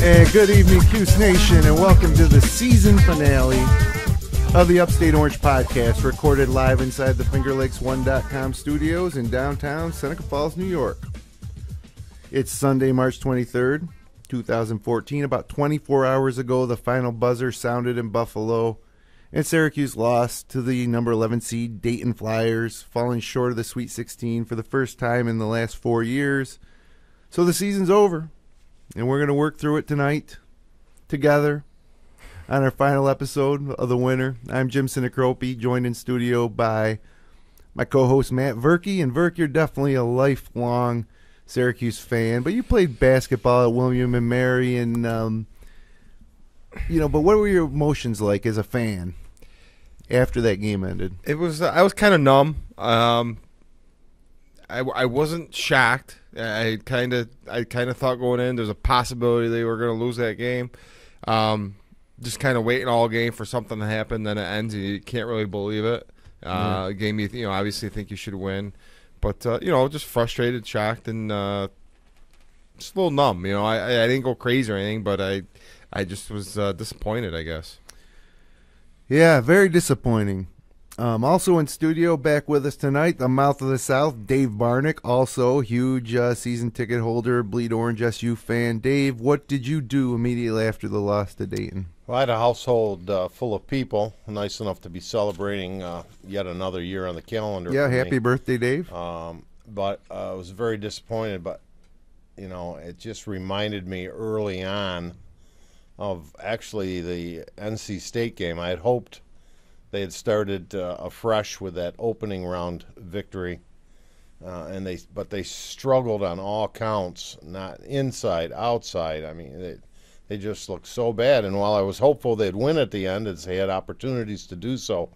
And good evening, Cuse Nation, and welcome to the season finale of the Upstate Orange podcast, recorded live inside the FingerLakes1.com studios in downtown Seneca Falls, New York. It's Sunday, March 23rd, 2014. About 24 hours ago, the final buzzer sounded in Buffalo, and Syracuse lost to the number 11 seed Dayton Flyers, falling short of the Sweet 16 for the first time in the last 4 years. So the season's over. And we're going to work through it tonight together on our final episode of The Winner. I'm Jim Sinacropi, joined in studio by my co-host Matt Verke. And Verke, you're definitely a lifelong Syracuse fan, but you played basketball at William and Mary, and but what were your emotions like as a fan after that game ended? It was I was kind of numb. I wasn't shocked. I kind of thought going in there's a possibility they were going to lose that game. Just kind of waiting all game for something to happen, then it ends. And you can't really believe it. Game you obviously think you should win, but just frustrated, shocked, and just a little numb. I didn't go crazy or anything, but I just was disappointed, I guess. Yeah, very disappointing. Also in studio, back with us tonight, the Mouth of the South, Dave Barnick, also huge season ticket holder, Bleed Orange SU fan. Dave, what did you do immediately after the loss to Dayton? Well, I had a household full of people, nice enough to be celebrating yet another year on the calendar. Yeah, for happy me. Birthday, Dave. But I was very disappointed, but, it just reminded me early on of actually the NC State game. I had hoped they had started afresh with that opening round victory, but they struggled on all counts, not inside, outside. I mean, they just looked so bad. And while I was hopeful they'd win at the end, as they had opportunities to do so,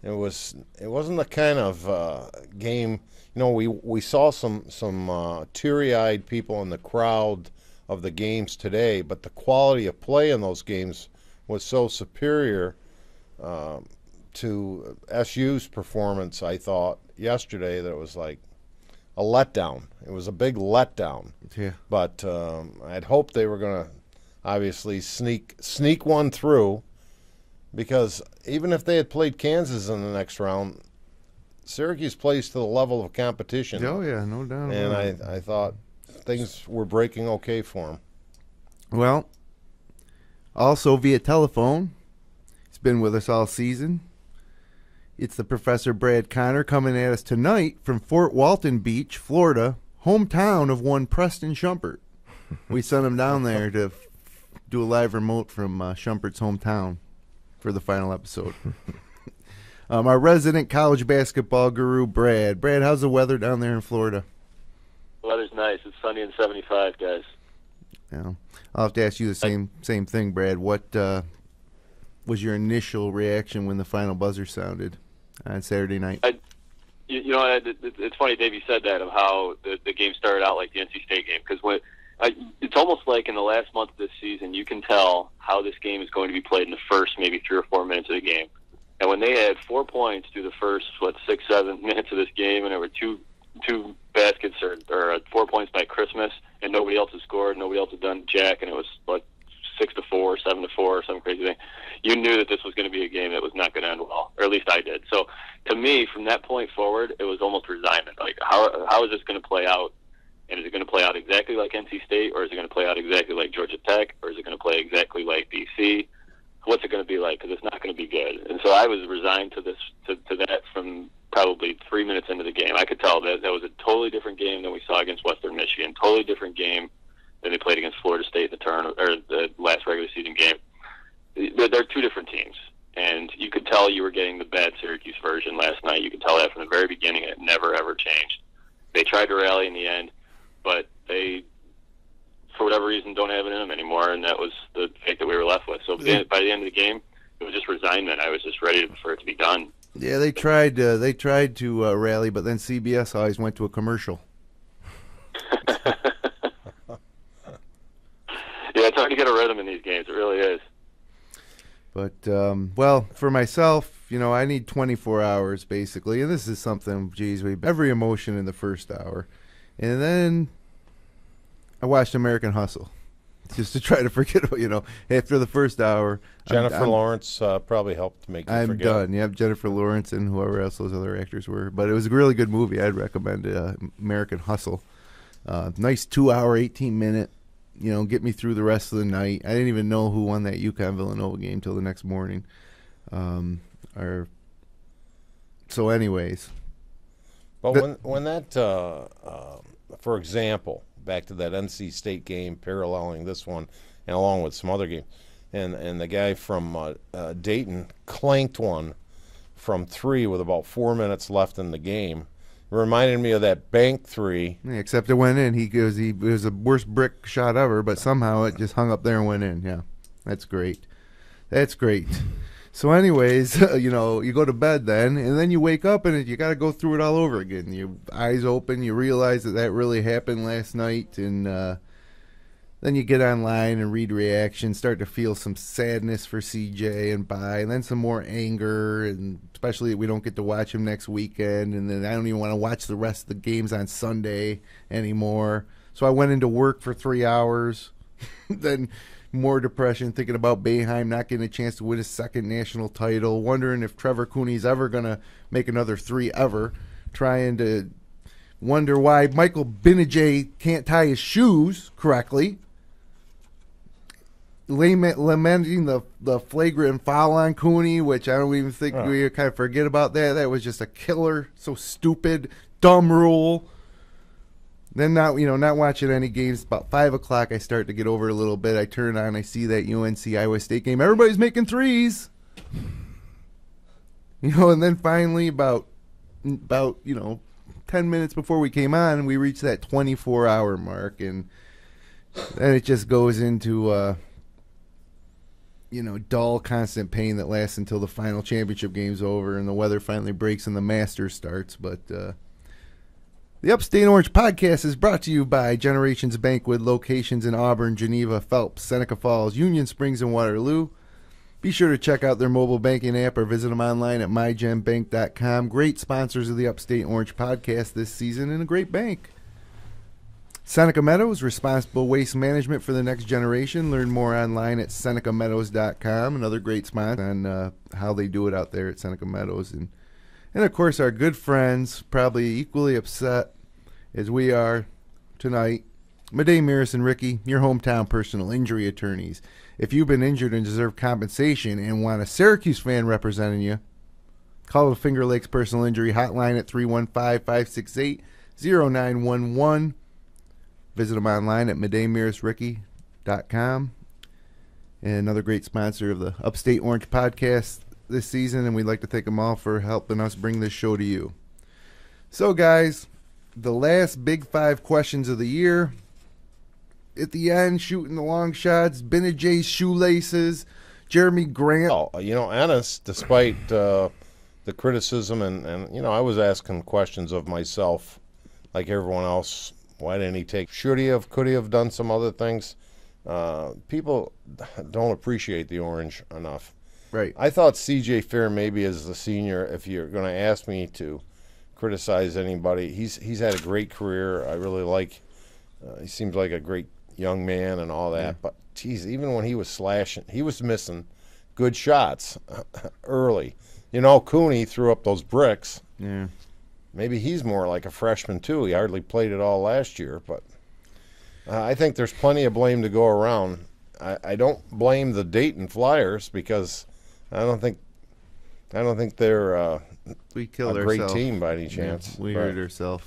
it wasn't the kind of game. We saw some teary-eyed people in the crowd of the games today, but the quality of play in those games was so superior to SU's performance, I thought, yesterday, that it was like a letdown. It was a big letdown. Yeah. But I'd hoped they were going to obviously sneak one through, because even if they had played Kansas in the next round, Syracuse plays to the level of competition. Oh, yeah, no doubt. And I thought things were breaking okay for them. Well, also via telephone, he's been with us all season. It's the Professor Brad Connor coming at us tonight from Fort Walton Beach, Florida, hometown of one Preston Shumpert. We sent him down there to do a live remote from Shumpert's hometown for the final episode. Our resident college basketball guru, Brad. Brad, how's the weather down there in Florida? The weather's nice. It's sunny and 75, guys. Yeah. I'll have to ask you the same thing, Brad. What was your initial reaction when the final buzzer sounded on Saturday night? It's funny, Dave, you said that, of how the game started out like the NC State game, because it's almost like in the last month of this season, you can tell how this game is going to be played in the first maybe 3 or 4 minutes of the game. And when they had 4 points through the first 6-7 minutes of this game, and there were two baskets or 4 points by Christmas, and nobody else had scored, nobody else had done jack, and it was like 6-4, 7-4, or some crazy thing, you knew that this was going to be a game that was not going to end well, or at least I did. So to me, from that point forward, it was almost resignment. Like, how is this going to play out? And is it going to play out exactly like NC State, or is it going to play out exactly like Georgia Tech, or is it going to play exactly like BC? What's it going to be like? Because it's not going to be good. And so I was resigned to that from probably 3 minutes into the game. I could tell that was a totally different game than we saw against Western Michigan. Totally different game than they played against Florida State in the last regular season game. They're two different teams, and you could tell you were getting the bad Syracuse version last night. You could tell that from the very beginning. It never ever changed. They tried to rally in the end, but they, for whatever reason, don't have it in them anymore, and that was the fate that we were left with. So by the end of the game, it was just resignment. I was just ready for it to be done. Yeah, they tried to rally, but then CBS always went to a commercial. Yeah, it's hard to get a rhythm in these games. It really is. But, well, for myself, I need 24 hours basically, and this is something, every emotion in the first hour, and then I watched American Hustle just to try to forget. After the first hour, Jennifer Lawrence probably helped make you I'm forget. done. Yep, Jennifer Lawrence and whoever else those other actors were, but it was a really good movie. I'd recommend American Hustle. Nice 2-hour, 18-minute. Get me through the rest of the night. I didn't even know who won that UConn-Villanova game till the next morning. So anyways. But when that, for example, back to that NC State game, paralleling this one, and along with some other games, and the guy from Dayton clanked one from 3 with about 4 minutes left in the game. Reminded me of that bank 3. Yeah, except it went in. It was the worst brick shot ever, but somehow it just hung up there and went in. Yeah, that's great. That's great. So anyways, you go to bed then, and then you wake up and you got to go through it all over again. Your eyes open, you realize that really happened last night, and then you get online and read reactions, start to feel some sadness for CJ and then some more anger, and especially that we don't get to watch him next weekend, and then I don't even want to watch the rest of the games on Sunday anymore. So I went into work for 3 hours, then more depression, thinking about Boeheim not getting a chance to win his second national title, wondering if Trevor Cooney's ever going to make another 3 ever, trying to wonder why Michael Benajay can't tie his shoes correctly, lamenting the flagrant foul on Cooney, which I don't even think we kind of forget about that. That was just a killer, so stupid, dumb rule. Then not watching any games. About 5 o'clock, I start to get over it a little bit. I turn on, I see that UNC Iowa State game. Everybody's making threes. And then finally about 10 minutes before we came on, we reached that 24-hour mark, and then it just goes into dull, constant pain that lasts until the final championship game's over and the weather finally breaks and the Masters starts. But the Upstate Orange podcast is brought to you by Generations Bank with locations in Auburn, Geneva, Phelps, Seneca Falls, Union Springs, and Waterloo. Be sure to check out their mobile banking app or visit them online at mygenbank.com. Great sponsors of the Upstate Orange podcast this season and a great bank. Seneca Meadows, responsible waste management for the next generation. Learn more online at senecameadows.com. Another great sponsor on how they do it out there at Seneca Meadows. And of course, our good friends, probably equally upset as we are tonight, Madej Miris and Ricky, your hometown personal injury attorneys. If you've been injured and deserve compensation and want a Syracuse fan representing you, call the Finger Lakes Personal Injury Hotline at 315-568-0911. Visit them online at madejmirisricky.com. And another great sponsor of the Upstate Orange podcast this season, and we'd like to thank them all for helping us bring this show to you. So, guys, the last Big 5 questions of the year. At the end, shooting the long shots, Benajay's shoelaces, Jeremy Grant. Ennis, despite the criticism, and I was asking questions of myself like everyone else. Why didn't he take? Should he have? Could he have done some other things? People don't appreciate the Orange enough. Right. I thought C.J. Fair maybe as the senior, if you're going to ask me to criticize anybody, he's had a great career. I really like. He seems like a great young man and all that. Yeah. But geez, even when he was slashing, he was missing good shots early. Cooney threw up those bricks. Yeah. Maybe he's more like a freshman, too. He hardly played it all last year. But I think there's plenty of blame to go around. I don't blame the Dayton Flyers because I don't think they're we killed a great ourselves. Team by any chance. Yeah, we hurt ourselves.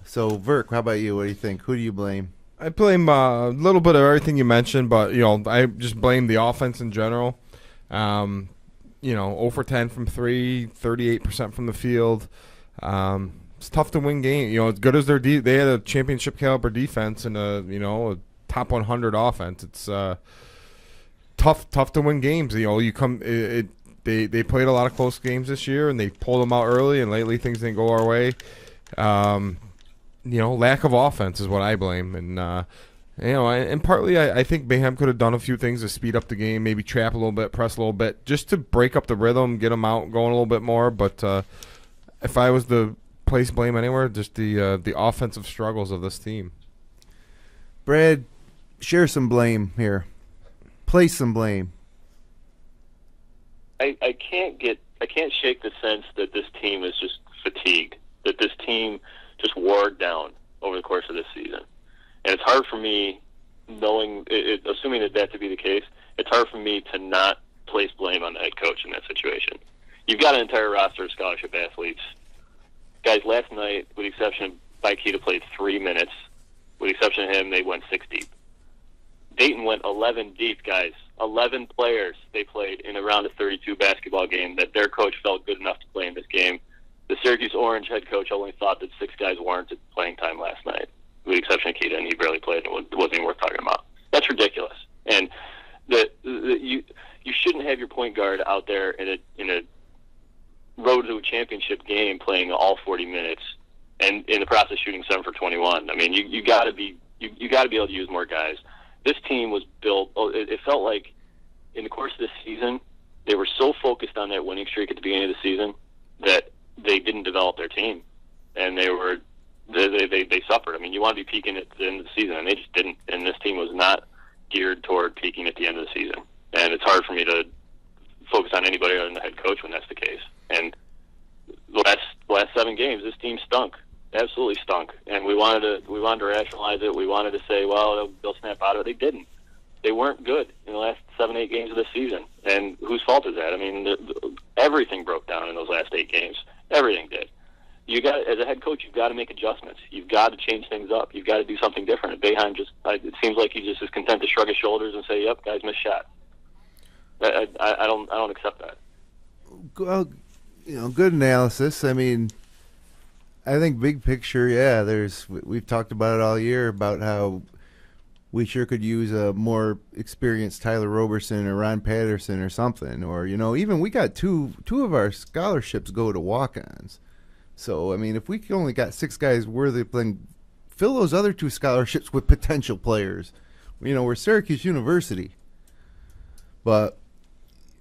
So, Verk, how about you? What do you think? Who do you blame? I blame a little bit of everything you mentioned, but, I just blame the offense in general. 0 for 10 from 3, 38% from the field. It's tough to win games. As good as they had a championship caliber defense and a top 100 offense. It's tough to win games. They played a lot of close games this year and they pulled them out early. And lately things didn't go our way. Lack of offense is what I blame. And And partly I think Boeheim could have done a few things to speed up the game, maybe trap a little bit, press a little bit, just to break up the rhythm, get them out going a little bit more. But if I was to place blame anywhere, just the offensive struggles of this team. Brad, share some blame here. Place some blame. I can't shake the sense that this team is just fatigued, that this team just wore down over the course of this season. And it's hard for me, assuming that to be the case, it's hard for me to not place blame on the head coach in that situation. You've got an entire roster of scholarship athletes. Guys, last night, with the exception of Baikita, played 3 minutes. With the exception of him, they went 6 deep. Dayton went 11 deep, guys. 11 players they played in a round of 32 basketball game that their coach felt good enough to play in this game. The Syracuse Orange head coach only thought that 6 guys warranted playing time last night, with the exception of Keita, and he barely played, and it wasn't even worth talking about. That's ridiculous. And you shouldn't have your point guard out there in a road to a championship game playing all 40 minutes and in the process shooting 7 for 21. I mean, you got to be able to use more guys. This team was built. It felt like in the course of this season they were so focused on that winning streak at the beginning of the season that they didn't develop their team, and they suffered. I mean, you want to be peaking at the end of the season, and they just didn't. And this team was not geared toward peaking at the end of the season. And it's hard for me to focus on anybody other than the head coach when that's the case. And the last 7 games, this team stunk, absolutely stunk. And we wanted to rationalize it. We wanted to say, well, they'll snap out of it. They didn't. They weren't good in the last 7-8 games of this season. And whose fault is that? I mean, everything broke down in those last 8 games. Everything did. As a head coach, you've got to make adjustments. You've got to change things up. You've got to do something different. And Boeheim it seems like he just is content to shrug his shoulders and say, "Yep, guys missed shot." I don't accept that. Well, good analysis. I mean, I think big picture, yeah. We've talked about it all year about how we sure could use a more experienced Tyler Roberson or Ron Patterson or something, or even we got two of our scholarships go to walk-ons. So I mean, if we only got 6 guys worthy, then fill those other 2 scholarships with potential players. We're Syracuse University, but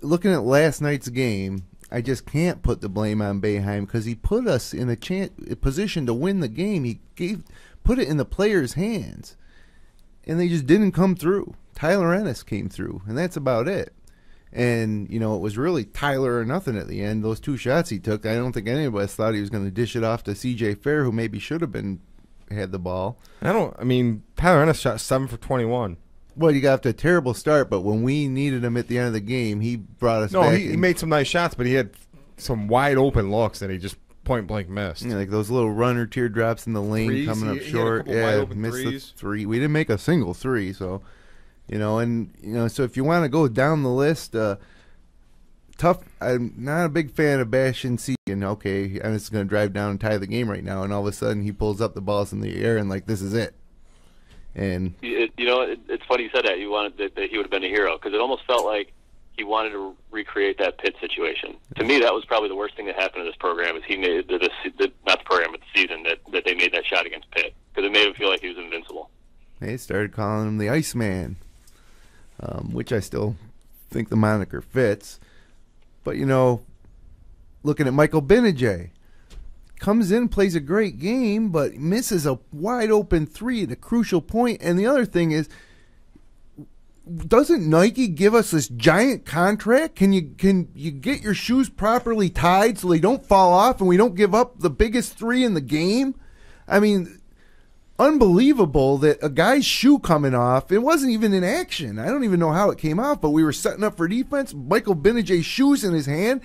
looking at last night's game, I just can't put the blame on Boeheim because he put us in a position to win the game. He put it in the players' hands, and they just didn't come through. Tyler Ennis came through, and that's about it. And, it was really Tyler or nothing at the end. Those 2 shots he took, I don't think any of us thought he was going to dish it off to C.J. Fair, who maybe should have had the ball. Tyler Ennis shot 7 for 21. Well, you got off to a terrible start, but when we needed him at the end of the game, he brought us back. No, he made some nice shots, but he had some wide open looks that he just point blank missed. Like those little runner teardrops in the lane Threes, coming up short. He had a couple missed threes. the 3. We didn't make a single 3, so so if you want to go down the list, tough. I'm not a big fan of Bastion Segan. Okay, I'm just going to drive down and tie the game right now, and all of a sudden he pulls up the balls in the air and this is it. And it's funny you said that. You wanted that he would have been a hero because it almost felt like he wanted to recreate that Pitt situation. To me, that was probably the worst thing that happened to this program. Is he made not the program, but the season that they made that shot against Pitt because it made him feel like he was invincible. They started calling him the Iceman, which I still think the moniker fits. But looking at Michael Benajay. Comes in, plays a great game, but misses a wide open 3 at a crucial point. And the other thing is, doesn't Nike give us this giant contract? Can you get your shoes properly tied so they don't fall off and we don't give up the biggest 3 in the game? I mean, unbelievable that a guy's shoe coming off. It wasn't even in action. I don't even know how it came off, but we were setting up for defense. Michael Benajay's shoes in his hand.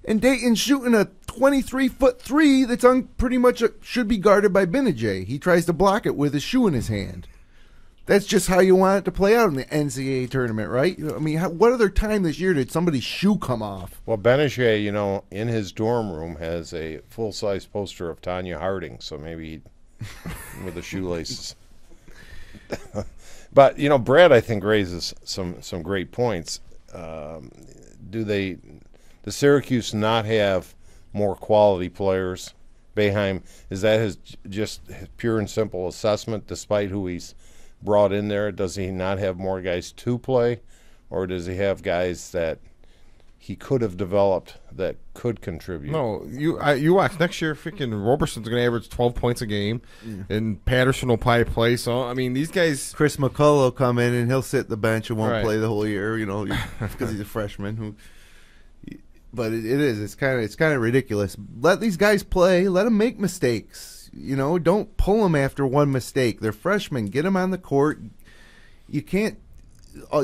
And Dayton's shooting a 23-foot 3 that's pretty much should be guarded by Benajay. He tries to block it with his shoe in his hand. That's just how you want it to play out in the NCAA tournament, right? I mean, what other time this year did somebody's shoe come off? Well, Benajay, in his dorm room has a full-size poster of Tanya Harding, so maybe with the shoelaces. But, Brad, I think, raises some great points. Does Syracuse not have more quality players? Boeheim, is that his just pure and simple assessment, despite who he's brought in there? Does he not have more guys to play, or does he have guys that he could have developed that could contribute? No, you watch next year. Freaking Roberson's going to average 12 points a game, and Patterson will probably play. So I mean, these guys. Chris McCullough will come in and he'll sit the bench and won't Right. play the whole year, because he's a freshman. But it is. It's kind of ridiculous. Let these guys play. Let them make mistakes. Don't pull them after one mistake. They're freshmen. Get them on the court. You can't.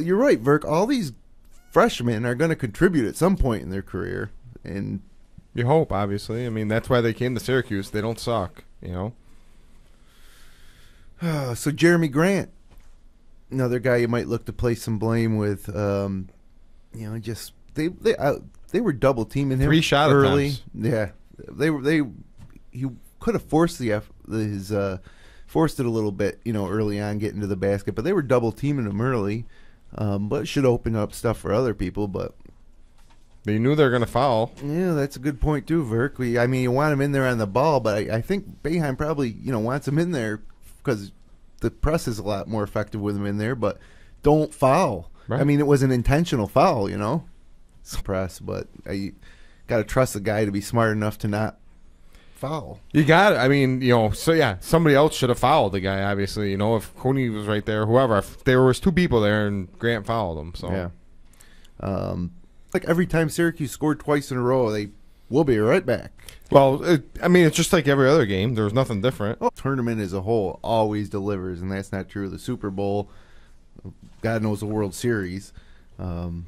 You're right, Verk. All these freshmen are going to contribute at some point in their career, and You hope, obviously. I mean, that's why they came to Syracuse. They don't suck, So Jeremy Grant, another guy you might look to place some blame with. Just they were double teaming him 3 shot early. attempts. Yeah, he could have forced forced it a little bit, early on getting to the basket, but they were double teaming him early. But it should open up stuff for other people. But They knew they were going to foul. yeah, that's a good point too, Verk. You want him in there on the ball, but I think Boeheim probably wants him in there because the press is a lot more effective with him in there. But don't foul. Right. I mean, it was an intentional foul, It's press, but you got to trust the guy to be smart enough to not foul. You got it. I mean, so yeah, somebody else should have fouled the guy, obviously. If Cooney was right there, whoever. If there was 2 people there and Grant fouled him. So Yeah. Like every time Syracuse scored twice in a row, they will be right back. Well, it's just like every other game. There was nothing different. Tournament as a whole always delivers, and that's not true of the Super Bowl. God knows the World Series. Well,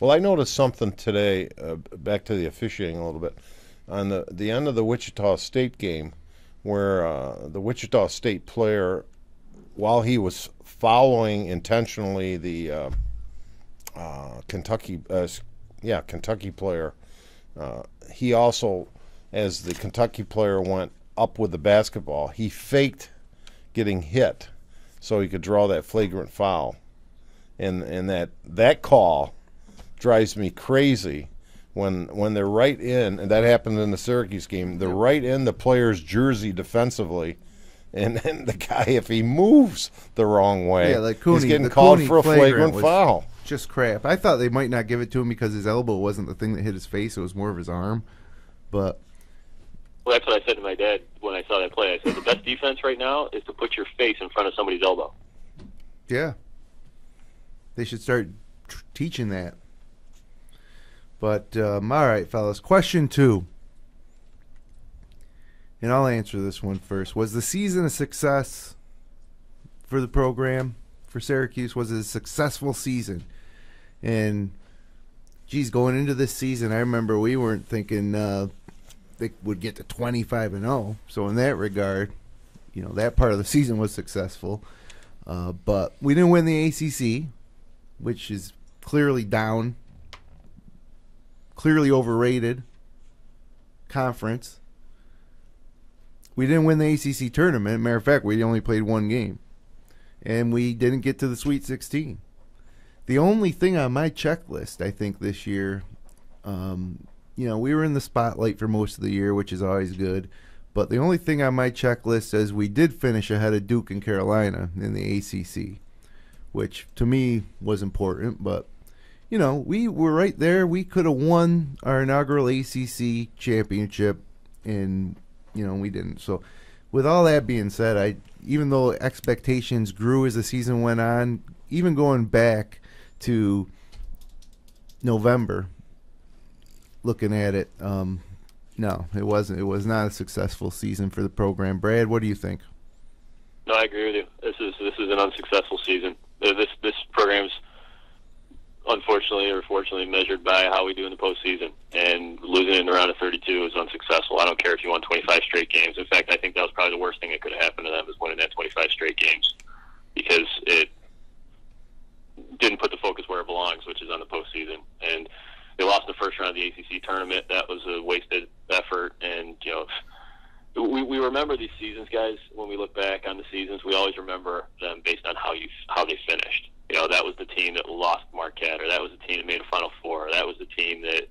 I noticed something today, back to the officiating a little bit, on the end of the Wichita State game, where the Wichita State player, while he was following intentionally the Kentucky player, he also, as the Kentucky player went up with the basketball, he faked getting hit so he could draw that flagrant foul. And that call drives me crazy when they're right in, and that happened in the Syracuse game, they're right in the player's jersey defensively, and then the guy, if he moves the wrong way, like Cooney, he's getting the called Cooney for a flagrant was foul. Just crap. I thought they might not give it to him because his elbow wasn't the thing that hit his face. It was more of his arm. But Well, that's what I said to my dad when I saw that play. I said, the best defense right now is to put your face in front of somebody's elbow. yeah, they should start teaching that. But all right, fellas. Question 2, and I'll answer this one first. Was the season a success for the program, for Syracuse? Was it a successful season? And geez, going into this season, I remember we weren't thinking they would get to 25-0. So in that regard, that part of the season was successful. But we didn't win the ACC, which is clearly down, clearly overrated conference. We didn't win the ACC tournament. Matter of fact, we only played 1 game. And we didn't get to the Sweet 16. The only thing on my checklist, I think, this year, we were in the spotlight for most of the year, which is always good. But the only thing on my checklist is we did finish ahead of Duke and Carolina in the ACC, which to me was important. But, we were right there. We could have won our inaugural ACC championship, and, we didn't. So with all that being said, even though expectations grew as the season went on, even going back to November, looking at it, no, it wasn't. It was not a successful season for the program. Brad, what do you think? No, I agree with you. This is an unsuccessful season. This program's unfortunately or fortunately measured by how we do in the postseason, and losing in the round of 32 is unsuccessful. I don't care if you won 25 straight games. In fact, I think that was probably the worst thing that could have happened to them, is winning that 25 straight games, because it didn't put the focus where it belongs, which is on the postseason. And they lost in the first round of the ACC tournament. That was a wasted effort. And we remember these seasons, guys. When we look back on the seasons, we always remember them based on how they finished. That was the team that lost Marquette, or that was the team that made a Final Four, or that was the team that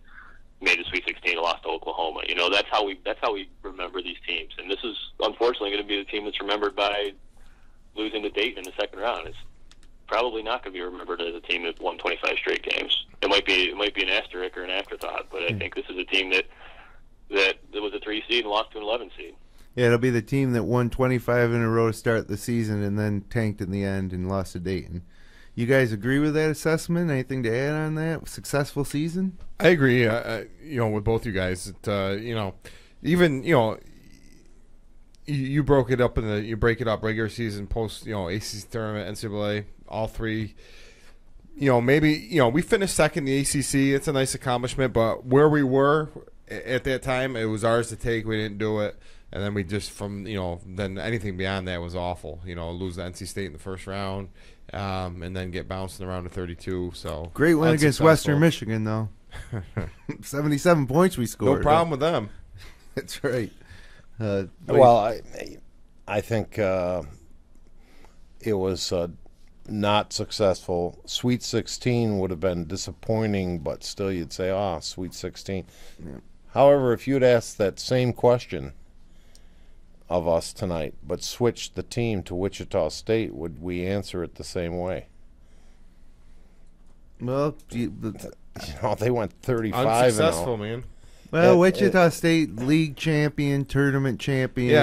made the Sweet 16 and lost to Oklahoma. That's how we remember these teams. And this is unfortunately going to be the team that's remembered by losing to Dayton in the probably not going to be remembered as a team that won 25 straight games. It might be an asterisk or an afterthought, but I think this is a team that was a 3 seed and lost to an 11 seed. Yeah, it'll be the team that won 25 in a row to start the season and then tanked in the end and lost to Dayton. You guys agree with that assessment? Anything to add on that? Successful season? I agree. With both you guys. You broke it up you break it up regular season, post ACC tournament, NCAA, all three. Maybe we finished second in the ACC. It's a nice accomplishment, but where we were at that time, it was ours to take. We didn't do it, and then we just then anything beyond that was awful. Lose to NC State in the first round, and then get bounced in the round of 32. So great win against Western Michigan, though. 77 points we scored. No problem with them. That's right. I think it was not successful. Sweet 16 would have been disappointing, but still you'd say, Sweet 16. Yeah. However, if you'd asked that same question of us tonight, but switched the team to Wichita State, would we answer it the same way? Well, they went 35 unsuccessful, man. Well, Wichita State league champion, tournament champion,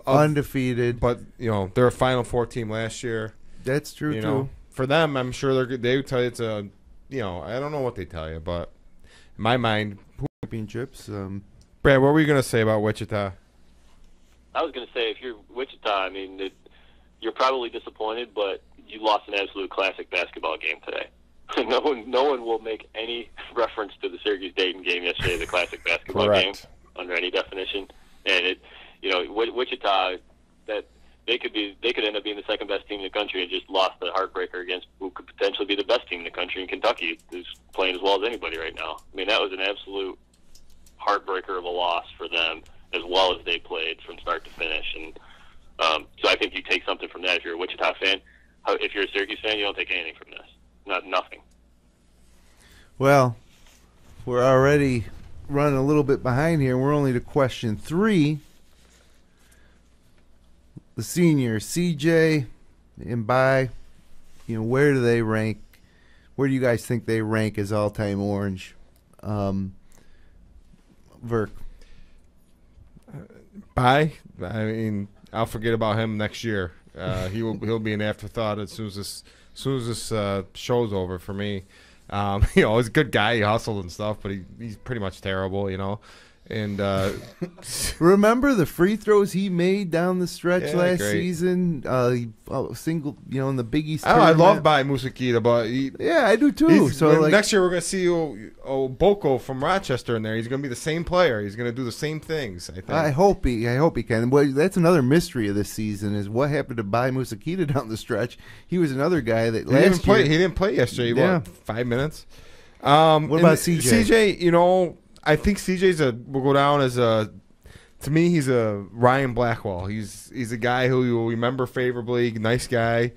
undefeated. But they're a Final Four team last year. That's true too. For them, I'm sure they would tell you it's a. I don't know what they tell you, but in my mind, championships. Brad, what were you going to say about Wichita? I was going to say, if you're Wichita, you're probably disappointed, but you lost an absolute classic basketball game today. No one will make any reference to the Syracuse-Dayton game yesterday as a classic basketball game under any definition. And Wichita, that they could end up being the second best team in the country and just lost the heartbreaker against who could potentially be the best team in the country in Kentucky, who's playing as well as anybody right now. That was an absolute heartbreaker of a loss for them, as well as they played from start to finish. And so I think you take something from that if you're a Wichita fan. If you're a Syracuse fan, you don't take anything from this. Nothing. Well, we're already running a little bit behind here. We're only to question 3. The seniors, CJ and Bai, where do they rank? Where do you guys think they rank as all-time Orange? Verk. Bai, I'll forget about him next year. He'll be an afterthought as soon as this show's over for me. He's a good guy. He hustled and stuff, but he's pretty much terrible, And remember the free throws he made down the stretch last season? Single, in the Big East tournament. I love Bai Musakita, but I do too. So next year we're going to see Boko from Rochester in there. He's going to be the same player. He's going to do the same things. I think. I hope he can. Well, that's another mystery of this season is what happened to Bai Musakita down the stretch. He was another guy that he didn't play yesterday. 5 minutes. What about CJ? CJ, I think CJ's will go down as to me, he's a Ryan Blackwell. He's a guy who you will remember favorably. Nice guy.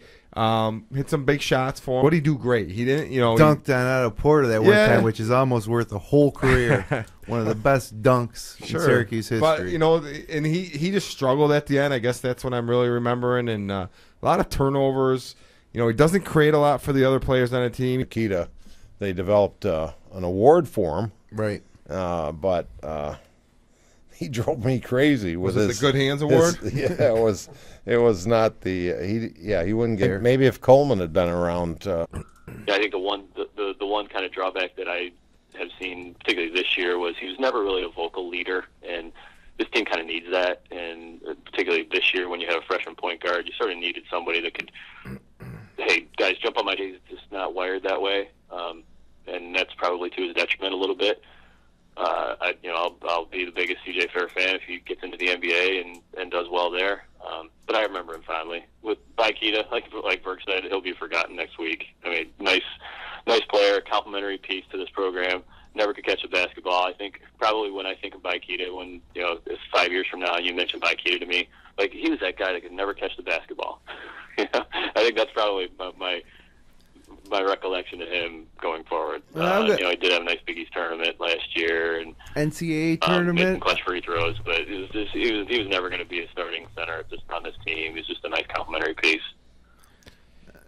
Hit some big shots for him. What did he do? Great. He didn't, dunked on Otto Porter that one time, which is almost worth a whole career. One of the best dunks in Syracuse history. But and he just struggled at the end. I guess that's what I'm really remembering. And a lot of turnovers. He doesn't create a lot for the other players on the team. Nikita, they developed an award for him. Right. But he drove me crazy with the Good Hands Award? It was not the he wouldn't get. Maybe if Coleman had been around. I think the one kind of drawback that I have seen, particularly this year, was he was never really a vocal leader, and this team kind of needs that. And particularly this year, when you have a freshman point guard, you sort of needed somebody that could, hey guys, jump on my knees. It's just not wired that way, and that's probably to his detriment a little bit. I'll be the biggest CJ Fair fan if he gets into the NBA and does well there. But I remember him fondly. With Baikita, like Burke said, he'll be forgotten next week. Nice player, complimentary piece to this program. Never could catch a basketball. I think probably when I think of Baikita, when if 5 years from now you mention Baikita to me, he was that guy that could never catch the basketball. I think that's probably my recollection of him going forward. He did have a nice Big East tournament last year and NCAA tournament, made some clutch free throws, but he was never going to be a starting center on this team. He was just a nice complimentary piece.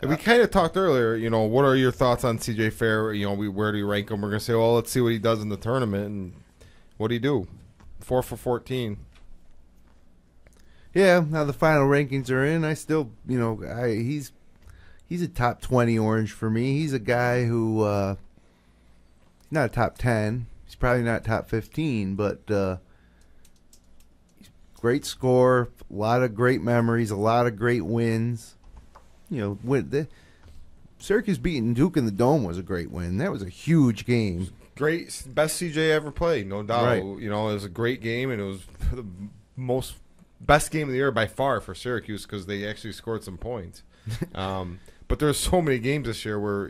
We kind of talked earlier, what are your thoughts on CJ Fair? Where do you rank him? We're going to say, well, let's see what he does in the tournament. And what do he do? 4 for 14. Yeah, now the final rankings are in. I still, he's a top 20 Orange for me. He's a guy who, not a top 10. He's probably not top 15, but great score, a lot of great memories, a lot of great wins. Syracuse beating Duke in the Dome was a great win. That was a huge game. Great, best CJ ever played, no doubt. Right. It was a great game, and it was the best game of the year by far for Syracuse because they actually scored some points. But there's so many games this year where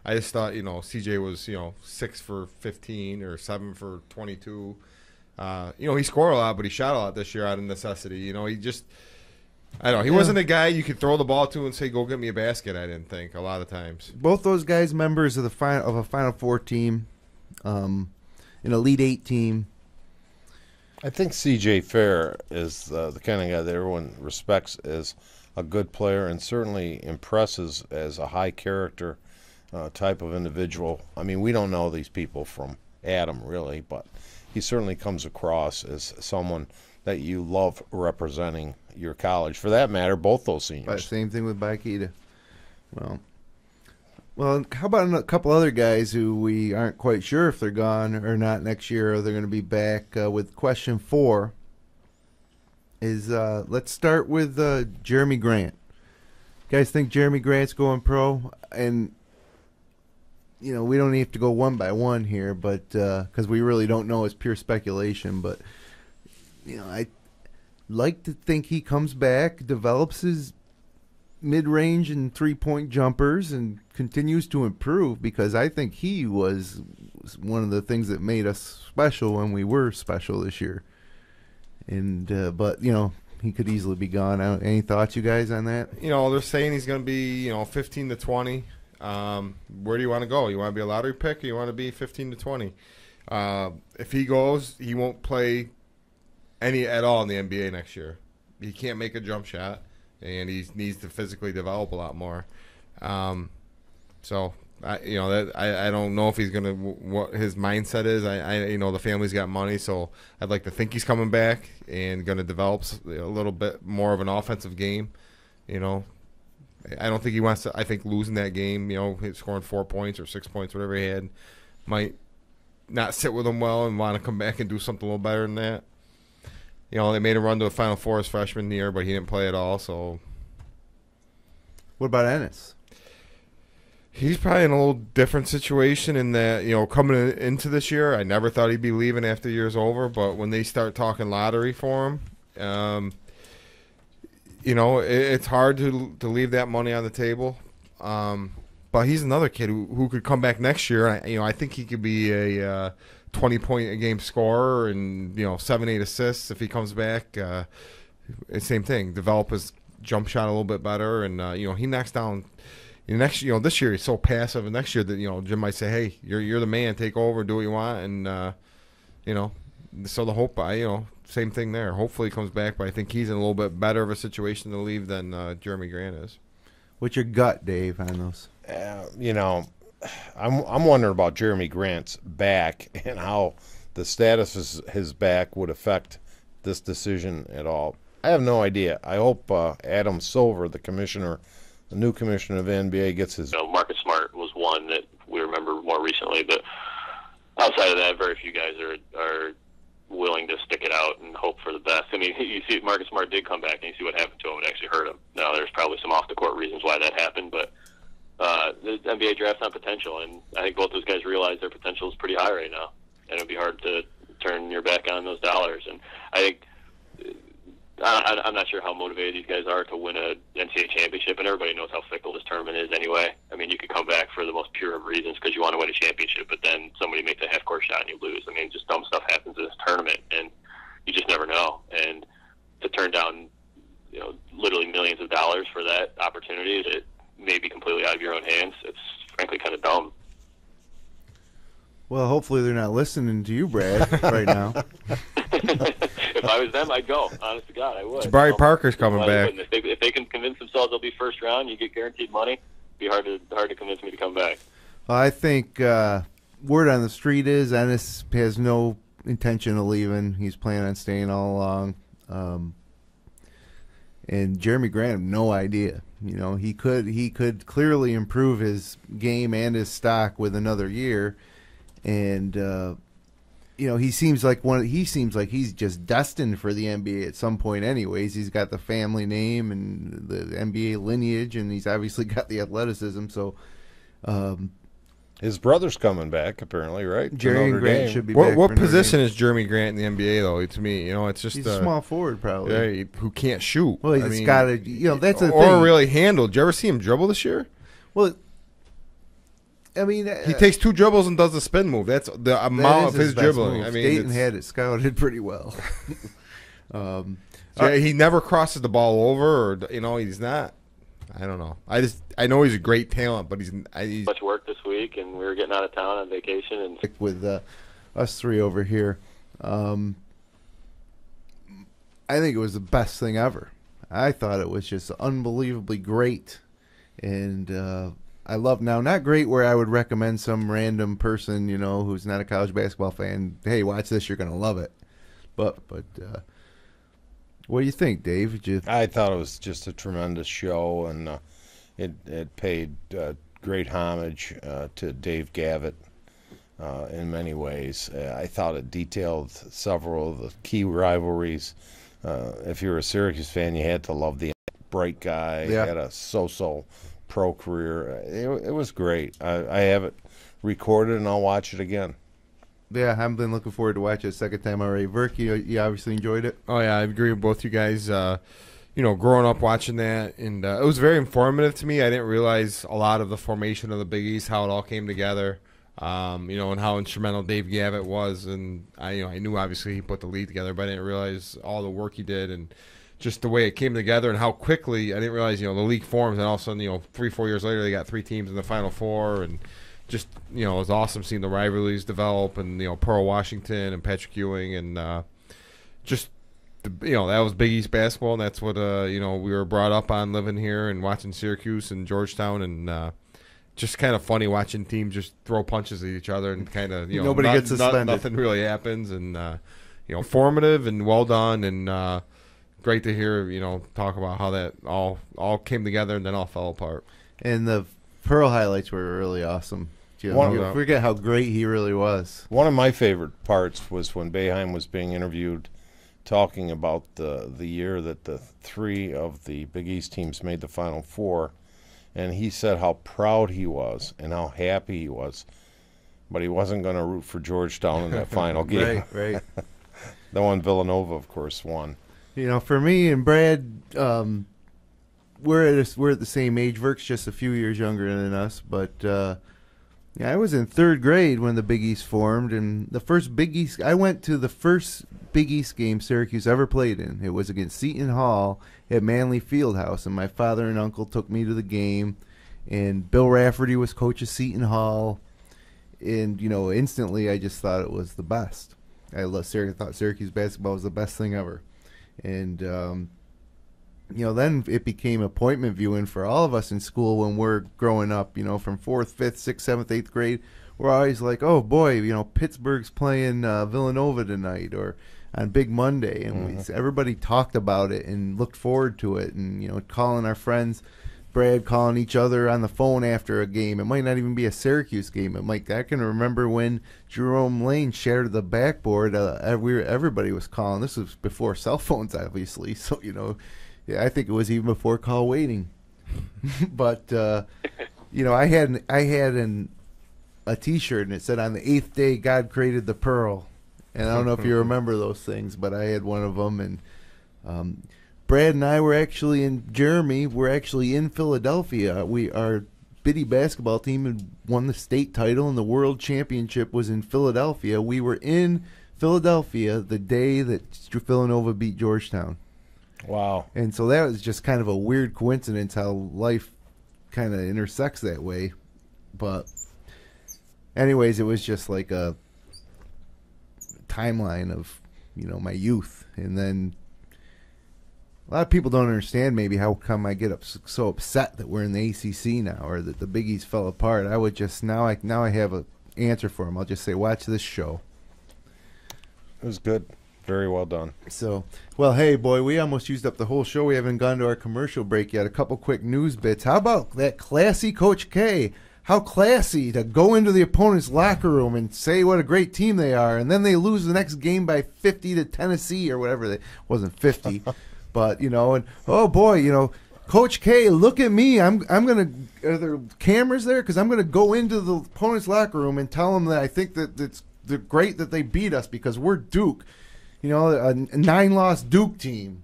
I just thought CJ was 6 for 15 or 7 for 22. He scored a lot, but he shot a lot this year out of necessity. He just. I don't know. He wasn't a guy you could throw the ball to and say, "Go get me a basket." I didn't think a lot of times. Both those guys members of a Final Four team, an Elite Eight team. I think C.J. Fair is the kind of guy that everyone respects as a good player and certainly impresses as a high character type of individual. I mean, we don't know these people from Adam really, but he certainly comes across as someone that you love representing your college. For that matter, both those seniors. But same thing with Baikita. Well, how about a couple other guys who we aren't quite sure if they're gone or not next year, or they're going to be back? With question 4 is let's start with Jeremy Grant. You guys think Jeremy Grant's going pro? And we don't have to go one by one here, but because we really don't know, it's pure speculation. But I like to think he comes back, develops his mid-range and three-point jumpers, and continues to improve, because I think he was one of the things that made us special when we were special this year. And but he could easily be gone. Any thoughts, you guys, on that? They're saying he's going to be 15 to 20. Where do you want to go? You want to be a lottery pick, or you want to be 15 to 20? If he goes, he won't play any at all in the NBA next year. He can't make a jump shot, and he needs to physically develop a lot more. So I don't know if he's gonna what his mindset is. I the family's got money, so I'd like to think he's coming back and gonna develop a little bit more of an offensive game. I don't think he wants to. I think losing that game, scoring 4 points or 6 points, whatever he had, might not sit with him well and want to come back and do something a little better than that. They made him run to a Final Four his freshman year, but he didn't play at all. So, what about Ennis? He's probably in a little different situation in that, coming into this year, I never thought he'd be leaving after the year's over. But when they start talking lottery for him, it's hard to leave that money on the table. But he's another kid who could come back next year. I think he could be a 20-point-a-game scorer and 7-8 assists if he comes back. Same thing. Develop his jump shot a little bit better, and he knocks down. This year he's so passive, and next year that Jim might say, "Hey, you're the man. Take over, do what you want," and so the hope, same thing there. Hopefully he comes back, but I think he's in a little bit better of a situation to leave than Jeremy Grant is. What's your gut, Dave, on those? I'm wondering about Jeremy Grant's back and how the status of his back would affect this decision at all. I have no idea. I hope Adam Silver, the new commissioner of the NBA, gets his. Marcus Smart was one that we remember more recently, but outside of that, very few guys are willing to stick it out and hope for the best. I mean, you see Marcus Smart did come back, and you see what happened to him. It actually hurt him. Now, there's probably some off-the-court reasons why that happened, but the NBA draft's on potential, and I think both those guys realize their potential is pretty high right now, and it'll be hard to turn your back on those dollars. And I think I'm not sure how motivated these guys are to win a NCAA championship, and everybody knows how fickle this tournament is anyway. I mean, you could come back for the most pure of reasons because you want to win a championship, but then somebody makes a half-court shot and you lose. I mean, just dumb stuff happens in this tournament, and you just never know. And to turn down, literally millions of dollars for that opportunity that may be completely out of your own hands, it's frankly kind of dumb. Well, hopefully they're not listening to you, Brad, right now. If I I was them, I'd go. Honest to God, I would. Jabari Parker's coming back. If they can convince themselves they'll be first round, you get guaranteed money. It'd be hard to convince me to come back. Well, I think word on the street is Ennis has no intention of leaving. He's planning on staying all along. And Jeremy Grant, no idea. You know, he could clearly improve his game and his stock with another year. And you know, he seems like he's just destined for the NBA at some point anyways. He's got the family name and the NBA lineage, and he's obviously got the athleticism. So his brother's coming back, apparently, right? Jeremy Grant should be back. What position is Jeremy Grant in the NBA, though? To me, you know, it's just he's a small forward, probably. Yeah, who can't shoot. Well, he's got to, you know, that's the thing. Or really handle. Did you ever see him dribble this year? Well, I mean, he takes 2 dribbles and does the spin move. That's the amount of his dribbling. I mean, Dayton had it scouted pretty well. He never crosses the ball over, or you know, he's not. I don't know. I know he's a great talent, but he's much work this week, and we were getting out of town on vacation, and with us three over here. I think it was the best thing ever. I thought it was just unbelievably great, and I love now. Not great where I would recommend some random person, you know, who's not a college basketball fan. Hey, watch this; you're gonna love it. But what do you think, Dave? I thought it was just a tremendous show, and it paid great homage to Dave Gavitt in many ways. I thought it detailed several of the key rivalries. If you're a Syracuse fan, you had to love the bright guy. Yeah. He had a so-so pro career. It was great. I have it recorded, and I'll watch it again. Yeah, I've been looking forward to watch it a second time already. Verk, you obviously enjoyed it. Oh yeah, I agree with both you guys. You know, growing up watching that, and it was very informative to me. I didn't realize a lot of the formation of the Big East, how it all came together. You know, and how instrumental Dave Gavitt was, and I knew obviously he put the league together, but I didn't realize all the work he did, and just the way it came together, and how quickly. I didn't realize, you know, the league forms, and all of a sudden, you know, 3-4 years later, they got 3 teams in the Final Four, and just, you know, it was awesome seeing the rivalries develop, and, you know, Pearl Washington and Patrick Ewing, and just, you know, that was Big East basketball, and that's what, you know, we were brought up on living here and watching Syracuse and Georgetown, and just kind of funny watching teams just throw punches at each other and kind of, you know, nobody gets suspended. Nothing really happens, and, you know, formative and well done, and great to hear, you know, talk about how that all came together and then all fell apart. And the Pearl highlights were really awesome. You forget how great he really was. One of my favorite parts was when Boeheim was being interviewed, talking about the year that the 3 of the Big East teams made the Final Four, and he said how proud he was and how happy he was, but he wasn't going to root for Georgetown in that final game. Right. The one Villanova, of course, won. You know, for me and Brad, we're at the same age. Verk's just a few years younger than us, but yeah, I was in 3rd grade when the Big East formed, and the first Big East. I went to the first Big East game Syracuse ever played in. It was against Seton Hall at Manley Fieldhouse, and my father and uncle took me to the game, and Bill Rafferty was coach of Seton Hall, and you know, instantly I just thought it was the best. I thought Syracuse basketball was the best thing ever, and you know, then it became appointment viewing for all of us in school when we're growing up, you know, from 4th, 5th, 6th, 7th, 8th grade. We're always like, oh, boy, you know, Pittsburgh's playing Villanova tonight or on Big Monday. And everybody talked about it and looked forward to it, and, you know, calling our friends, Brad calling each other on the phone after a game. It might not even be a Syracuse game. I can remember when Jerome Lane shattered the backboard. Everybody was calling. This was before cell phones, obviously. So, you know, yeah, I think it was even before call waiting. But you know, I had a T-shirt and it said, "On the 8th day, God created the pearl." And I don't know if you remember those things, but I had one of them. And Brad and I were actually Jeremy were actually in Philadelphia. Our Biddy basketball team had won the state title, and the world championship was in Philadelphia. We were in Philadelphia the day that Villanova beat Georgetown. Wow. And so that was just kind of a weird coincidence how life kind of intersects that way. But anyways, it was just like a timeline of, my youth. And then a lot of people don't understand maybe how come I get so upset that we're in the ACC now, or that the Big East fell apart. I would just now I have an answer for them. I'll just say, watch this show. It was good. Very well done. So, well, hey, boy, we almost used up the whole show. We haven't gone to our commercial break yet. A couple quick news bits. How about that classy Coach K? How classy to go into the opponent's locker room and say what a great team they are, and then they lose the next game by 50 to Tennessee or whatever. It wasn't 50. But, and oh, boy, Coach K, look at me. I'm going to – are there cameras there? Because I'm going to go into the opponent's locker room and tell them that I think that they're great that they beat us because we're Duke. A 9-loss Duke team.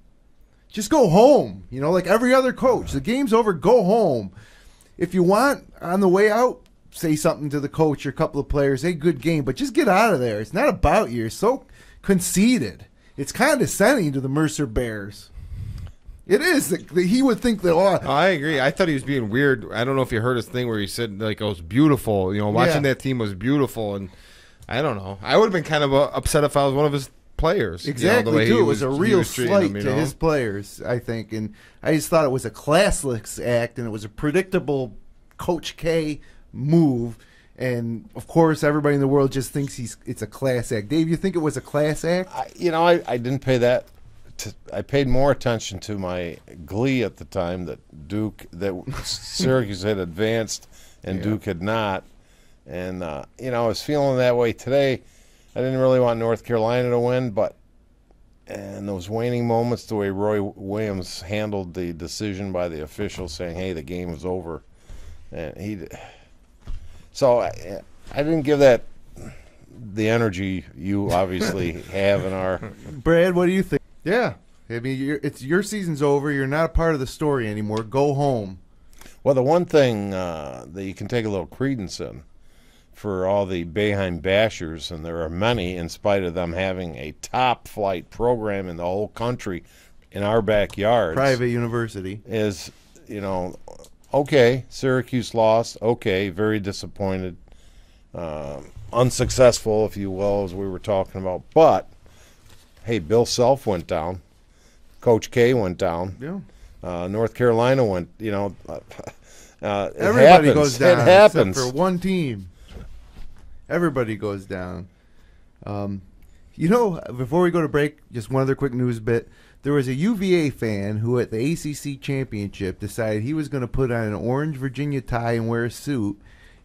Just go home, like every other coach. The game's over, go home. If you want, on the way out, say something to the coach or a couple of players. Hey, good game, but just get out of there. It's not about you. You're so conceited. It's condescending to the Mercer Bears. It is. He would think that. I agree. I thought he was being weird. I don't know if you heard his thing where he said it was beautiful. Watching that team was beautiful, and I don't know. I would have been kind of upset if I was one of his players. Exactly, too. It was a real slight to his players, I think, and I just thought it was a classless act, and it was a predictable Coach K move. And of course, everybody in the world just thinks it's a class act. Dave, you think it was a class act? I didn't pay that. I paid more attention to my glee at the time that Syracuse had advanced and Duke had not. And I was feeling that way today. I didn't really want North Carolina to win, but in those waning moments, the way Roy Williams handled the decision by the official saying, "Hey, the game is over," and so I didn't give that the energy you obviously have in our. Brad, what do you think? Yeah, I mean, your season's over. You're not a part of the story anymore. Go home. Well, the one thing that you can take a little credence in for all the Boeheim bashers, and there are many, in spite of them having a top-flight program in the whole country in our backyard. Private university. Is, okay, Syracuse lost. Okay, very disappointed. Unsuccessful, if you will, as we were talking about. But, hey, Bill Self went down. Coach K went down. Yeah. North Carolina went, everybody goes down. It happens. Except for one team. Everybody goes down. Before we go to break, just one other quick news bit. There was a UVA fan who at the ACC championship decided he was going to put on an orange Virginia tie and wear a suit,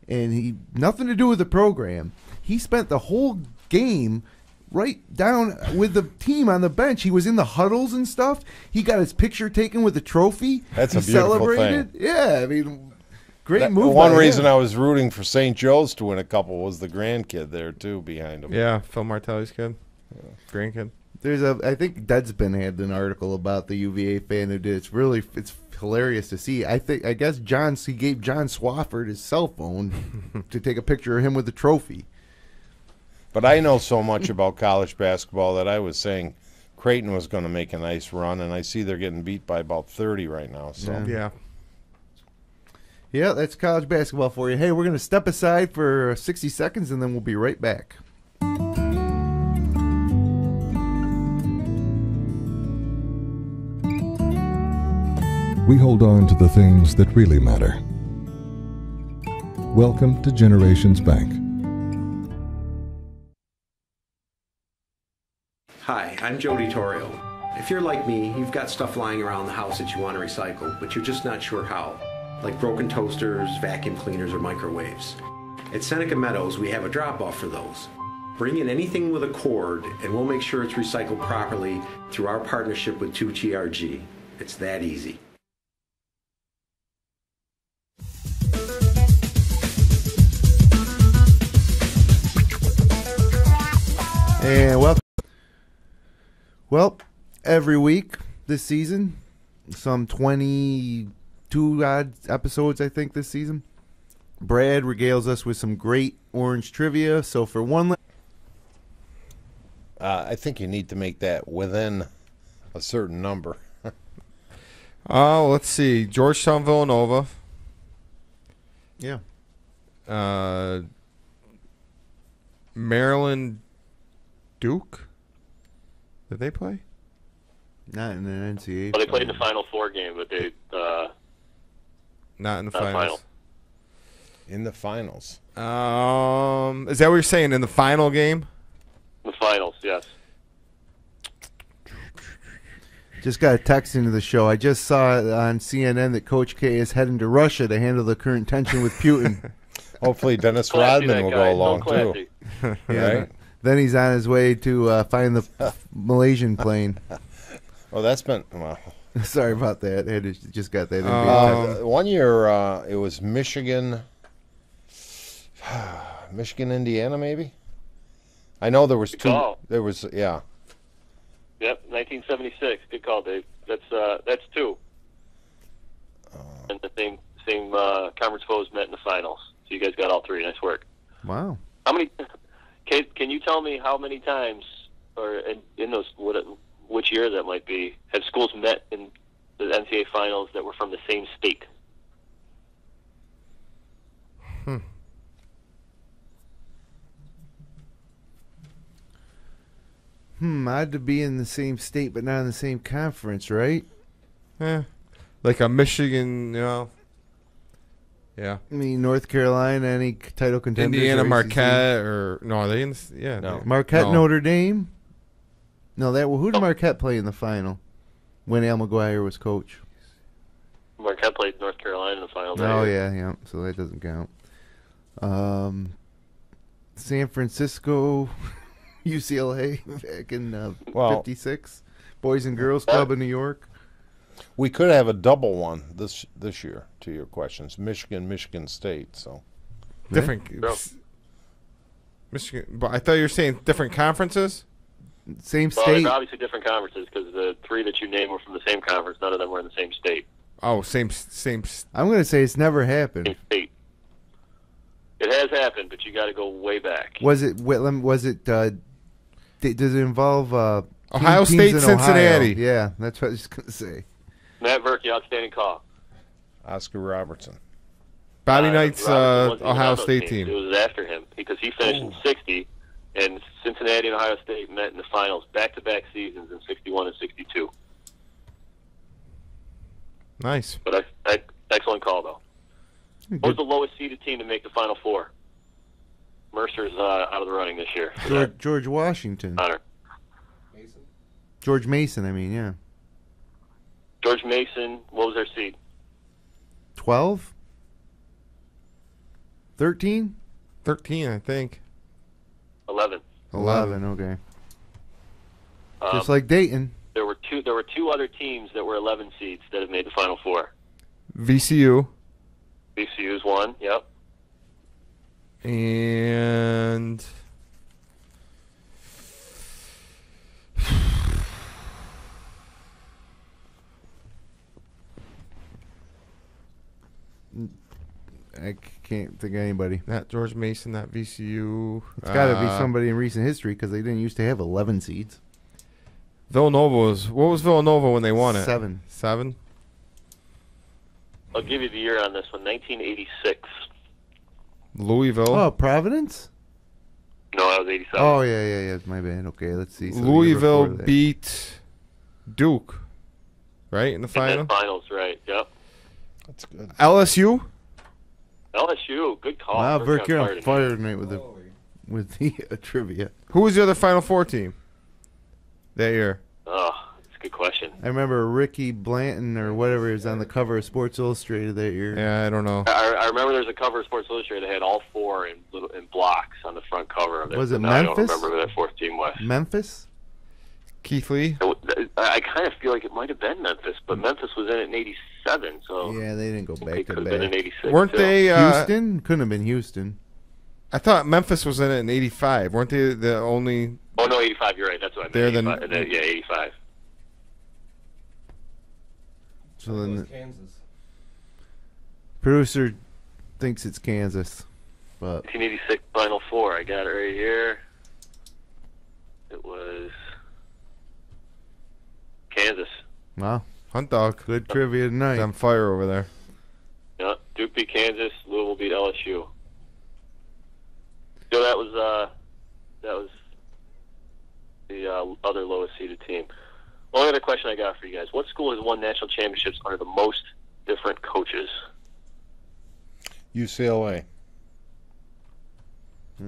and nothing to do with the program. He spent the whole game right down with the team on the bench. He was in the huddles and stuff. He got his picture taken with the trophy. That's a beautiful celebrated thing. Yeah, I mean, great move. One reason I was rooting for St. Joe's to win a couple was the grandkid there too behind him. Yeah, Phil Martelli's kid, grandkid. I think Deadspin had an article about the UVA fan who did. It's hilarious to see. I guess he gave John Swafford his cell phone to take a picture of him with the trophy. But I know so much about college basketball that I was saying Creighton was going to make a nice run, and I see they're getting beat by about 30 right now. So yeah, that's college basketball for you. Hey, we're going to step aside for 60 seconds, and then we'll be right back. We hold on to the things that really matter. Welcome to Generations Bank. Hi, I'm Jody Torrio. If you're like me, you've got stuff lying around the house that you want to recycle, but you're just not sure how, like broken toasters, vacuum cleaners, or microwaves. At Seneca Meadows, we have a drop-off for those. Bring in anything with a cord, and we'll make sure it's recycled properly through our partnership with 2TRG. It's that easy. And well, every week this season, some 22 odd episodes, I think, this season, Brad regales us with some great Orange trivia. So for one, I think you need to make that within a certain number. Let's see. Georgetown, Villanova. Yeah. Maryland, Duke. Did they play? Not in an NCAA. Well, they played in the Final Four game, but they Not in the not finals. In the finals. Is that what you're saying? In the final game? The finals, yes. Just got a text into the show. I just saw on CNN that Coach K is heading to Russia to handle the current tension with Putin. Hopefully Dennis Classy, Rodman that will guy. go So along classy. too. Yeah. Right? Then he's on his way to find the Malaysian plane. Well, that's been well. Sorry about that. I just got that in. One year it was Michigan, Indiana, maybe. I know there was Good two. call. There was yeah. Yep, 1976. Good call, Dave. That's two. And the same conference foes met in the finals. So you guys got all three. Nice work. Wow. How many? Can you tell me how many times, or in those which year that might be, have schools met in the NCAA finals that were from the same state? Odd to be in the same state but not in the same conference, right? Like a Michigan, Yeah. I mean, North Carolina, any title contenders? Indiana or ACC? Marquette, or no? Are they in? Yeah. No. Marquette, No. Notre Dame. No, who did Marquette play in the final when Al McGuire was coach? Marquette played North Carolina in the finals. Oh yeah. So that doesn't count. San Francisco, UCLA back in '56, Boys and Girls Club in New York. We could have a double one this year. To your questions, Michigan State. So Different. Yeah. Michigan, but I thought you were saying different conferences. Same Well, state. they're obviously different conferences because the three that you named were from the same conference. None of them were in the same state. Oh, same. I'm going to say it's never Same happened. state. It has happened, but you got to go way back. Was it Whitlam? Was it? Does it involve Ohio teams State, in Cincinnati. Ohio? Yeah, that's what I was going to say. Matt Verke, outstanding call. Oscar Robertson. Bobby Knight's Robertson wasn't even Ohio on those State teams. team. It was after him because he finished in '60, and Cincinnati and Ohio State met in the finals back-to-back seasons in '61 and '62. Nice. But excellent call, though. What was the lowest seeded team to make the Final Four? Mercer's out of the running this year. George Washington. Honor. George Mason, I mean, yeah. George Mason, what was their seed? 12? 13? 13, I think. 11. 11, okay. Just like Dayton. There were two other teams that were 11 seeds that have made the Final Four. VCU. VCU's one, yep. And I can't think of anybody. not George Mason, not VCU. It's got to be somebody in recent history because they didn't used to have 11 seeds. Villanova was. What was Villanova when they won it? 7. 7. I'll give you the year on this one, 1986. Louisville. Oh, Providence? No, that was 87. Oh, yeah. My bad. Okay, let's see. So the year Louisville before that. beat Duke, right, in the In final. that finals, right, yep. That's good. LSU. LSU, good call. Wow, Verke Verke on tonight. fire tonight with the trivia. Who was the other Final Four team that year? Oh, that's a good question. I remember Ricky Blanton or whatever is on the cover of Sports Illustrated that year. Yeah, I don't know. I remember there's a cover of Sports Illustrated that had all four in blocks on the front cover of it. Was it but now Memphis? I don't remember who that fourth team was. Memphis? Keith Lee. I kind of feel like it might have been Memphis, but Memphis was in it in '87, so Yeah, they didn't go it back could to have been in back. '86. Weren't too. they? Houston? Couldn't have been Houston. I thought Memphis was in it in '85. Weren't they the only? Oh no, '85. You're right. That's what I meant. They're the- 85, yeah, '85. So then the Kansas. producer thinks it's Kansas. But 1986 Final Four. I got it right here. It was Kansas. wow, Hunt dog. good trivia He's tonight. on fire over there. Yeah, Duke beat Kansas. Louisville beat LSU. So that was the other lowest seeded team. Only other question I got for you guys: what school has won national championships under the most different coaches? UCLA.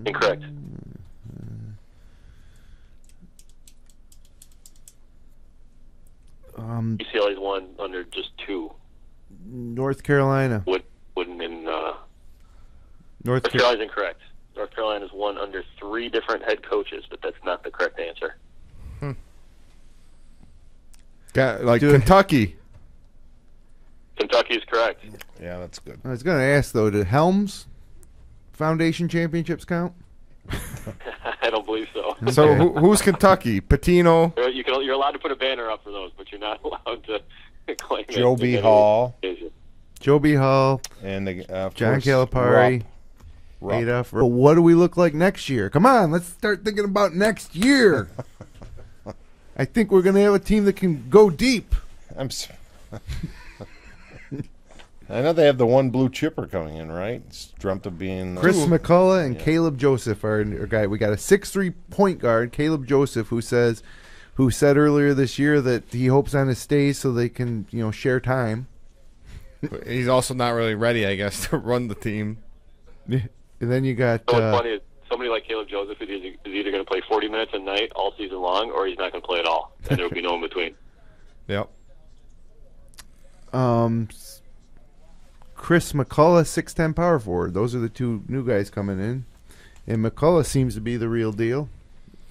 Incorrect. UCLA's won under just two. North Carolina. Wouldn't in North Carolina's incorrect. North Carolina's won under three different head coaches, but that's not the correct answer. Got Kentucky. Kentucky is correct. Yeah, that's good. I was going to ask, though, did Helms Foundation championships count? I don't believe so. So who's Kentucky? Patino. You're allowed to put a banner up for those, but you're not allowed to claim Joe B. Hall. Joe B. Hall. And John Calipari. Adolf. What do we look like next year? Come on, let's start thinking about next year. I think we're going to have a team that can go deep. I know they have the one blue chipper coming in, right? It's dreamt of being Chris McCullough and Caleb Joseph are our guy. We got a 6'3" point guard, Caleb Joseph, who said earlier this year that he hopes on his stays so they can, share time. He's also not really ready, I guess, to run the team. And then you got what's funny is somebody like Caleb Joseph is either going to play 40 minutes a night all season long, or he's not going to play at all, and there will be no in between. Yep. Chris McCullough, 6'10" power forward. Those are the two new guys coming in. And McCullough seems to be the real deal.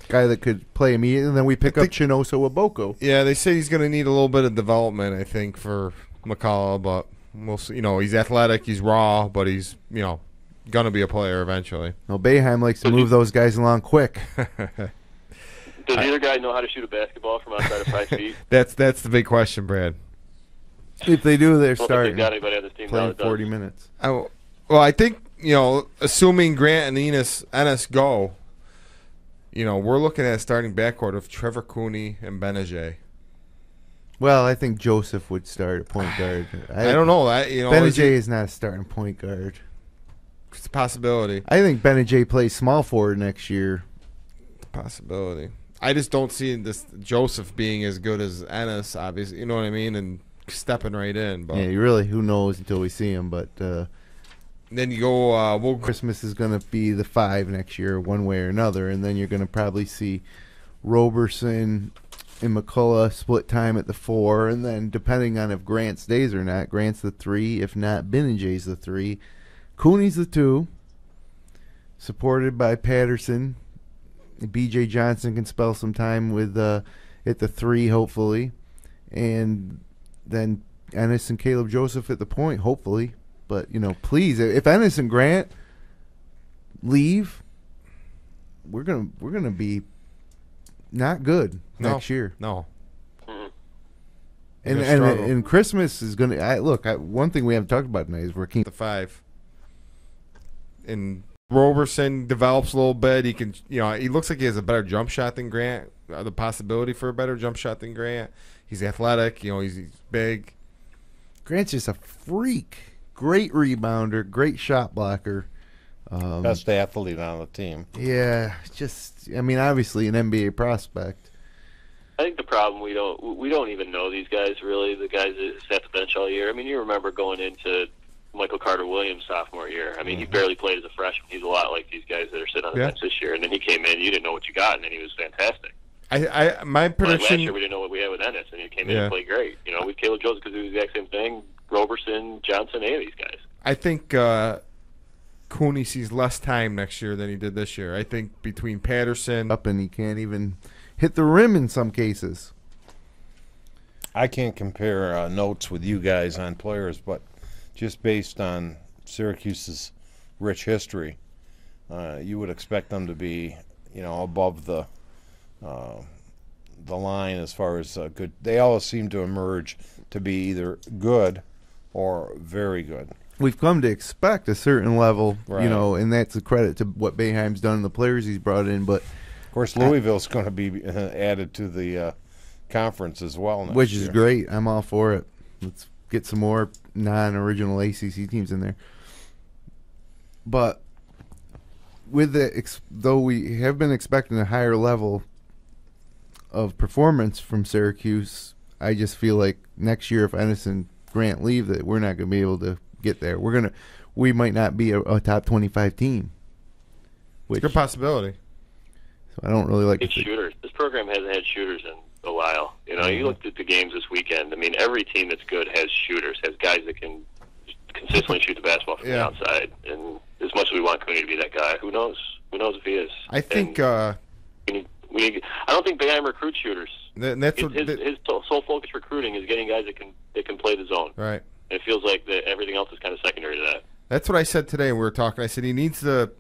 Guy that could play immediately. And then we pick up Chinoso Aboko. Yeah, they say he's going to need a little bit of development, I think, for McCullough. But we'll see. He's athletic, he's raw, but he's, going to be a player eventually. Well, Boeheim likes to move those guys along quick. Does either guy know how to shoot a basketball from outside of 5 feet? That's the big question, Brad. If they do, they're starting. Got anybody on this team playing 40 minutes. Well, I think, assuming Grant and Ennis go, we're looking at a starting backcourt of Trevor Cooney and Benajay. Well, I think Joseph would start at point guard. I don't know that. Benajay is not a starting point guard. It's a possibility. I think Benajay plays small forward next year. Possibility. I just don't see this Joseph being as good as Ennis, obviously. You know what I mean? And stepping right in. But. Yeah, really, who knows until we see him. But then you go. Christmas is going to be the 5 next year, one way or another, and then you're going to probably see Roberson and McCullough split time at the 4, and then depending on if Grant stays or not, Grant's the 3. If not, Benajay's the 3. Cooney's the 2, supported by Patterson. B.J. Johnson can spell some time with at the 3, hopefully, and then Ennis and Caleb Joseph at the point, hopefully. But, please, if Ennis and Grant leave, we're gonna be not good next year. No. And Christmas is gonna one thing we haven't talked about tonight is we're keeping the 5. And Roberson develops a little bit. He can, he looks like he has a better jump shot than Grant. The possibility for a better jump shot than Grant. He's athletic. He's big. Grant's just a freak. Great rebounder. Great shot blocker. Best athlete on the team. Yeah, obviously an NBA prospect. I think the problem we don't even know these guys really. The guys that sat the bench all year. You remember going into Michael Carter-Williams' sophomore year. He barely played as a freshman. He's a lot like these guys that are sitting on the bench this year. And then he came in, you didn't know what you got, and then he was fantastic. My prediction. Last year we didn't know what we had with Ennis, and he came in and played great. With Caleb Joseph, because it was the exact same thing. Roberson, Johnson, any of these guys. I think Cooney sees less time next year than he did this year. I think between Patterson up and he can't even hit the rim in some cases. I can't compare notes with you guys on players, but just based on Syracuse's rich history, you would expect them to be, above the line as far as good. They always seem to emerge to be either good or very good. We've come to expect a certain level, right. And that's a credit to what Boeheim's done and the players he's brought in. But of course, Louisville's going to be added to the conference as well next which year. is great. I'm all for it. Let's get some more non-original ACC teams in there. But with though we have been expecting a higher level of performance from Syracuse, I just feel like next year if Ennis and Grant leave, that we're not going to be able to get there. We might not be a top 25 team. It's a good possibility. So I don't really like It's shooters. This program hasn't had shooters in a while. You know, you looked at the games this weekend. I mean, every team that's good has shooters, has guys that can consistently shoot the basketball from the outside. And as much as we want Cooney to be that guy, who knows? Who knows if he is? I think I don't think Boeheim recruits shooters. That's His sole focus recruiting is getting guys that can play the zone. Right. And it feels like everything else is kind of secondary to that. That's what I said today when we were talking. I said he needs to,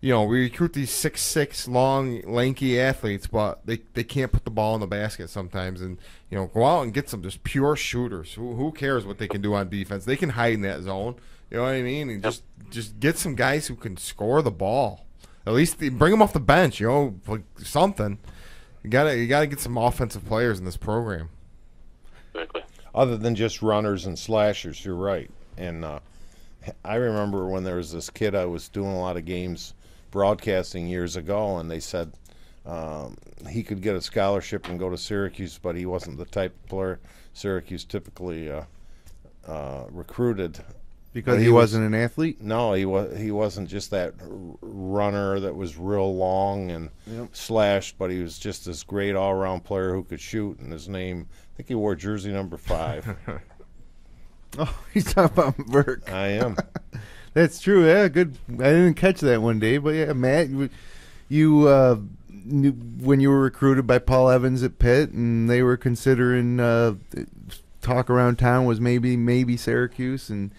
we recruit these 6'6", long, lanky athletes, but they can't put the ball in the basket sometimes. And, go out and get some just pure shooters. Who cares what they can do on defense? They can hide in that zone. You know what I mean? And just get some guys who can score the ball. At least bring them off the bench, like something. You gotta get some offensive players in this program. Exactly. Other than just runners and slashers, you're right. And I remember when there was this kid, I was doing a lot of games broadcasting years ago, and they said he could get a scholarship and go to Syracuse, but he wasn't the type of player Syracuse typically recruited. Because he wasn't an athlete? No, he wasn't just that runner that was real long and slashed, but he was just this great all-around player who could shoot, and his name, I think he wore jersey number 5. Oh, he's talking about Burke. I am. That's true. Yeah, good. I didn't catch that one day, but yeah, Matt, you knew when you were recruited by Paul Evans at Pitt, and they were considering talk around town was maybe Syracuse, and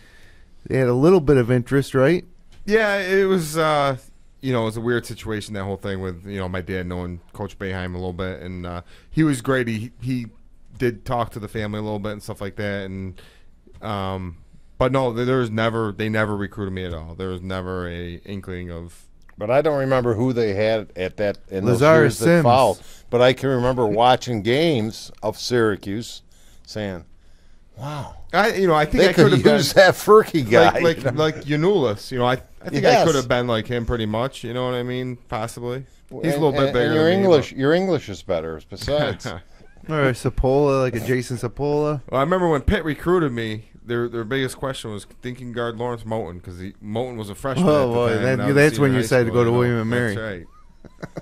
they had a little bit of interest, right? Yeah, it was. It was a weird situation, that whole thing with my dad knowing Coach Boeheim a little bit, and he was great. He did talk to the family a little bit and stuff like that, and. But no, they never recruited me at all. There was never a inkling of. But I don't remember who they had at that in those Lazarus years that Sims. followed. But I can remember watching games of Syracuse, saying, "Wow, I think they I could have been that Furky guy, like Yanulis. I think I could have been like him pretty much. You know what I mean? Possibly. He's a little bit bigger. And your English is better. Besides, Or Sapola, like a Jason Sapola. Well, I remember when Pitt recruited me. Their biggest question was thinking guard Lawrence Moten, because Moten was a freshman. Oh boy, that's when you decided to go to William and Mary. That's right.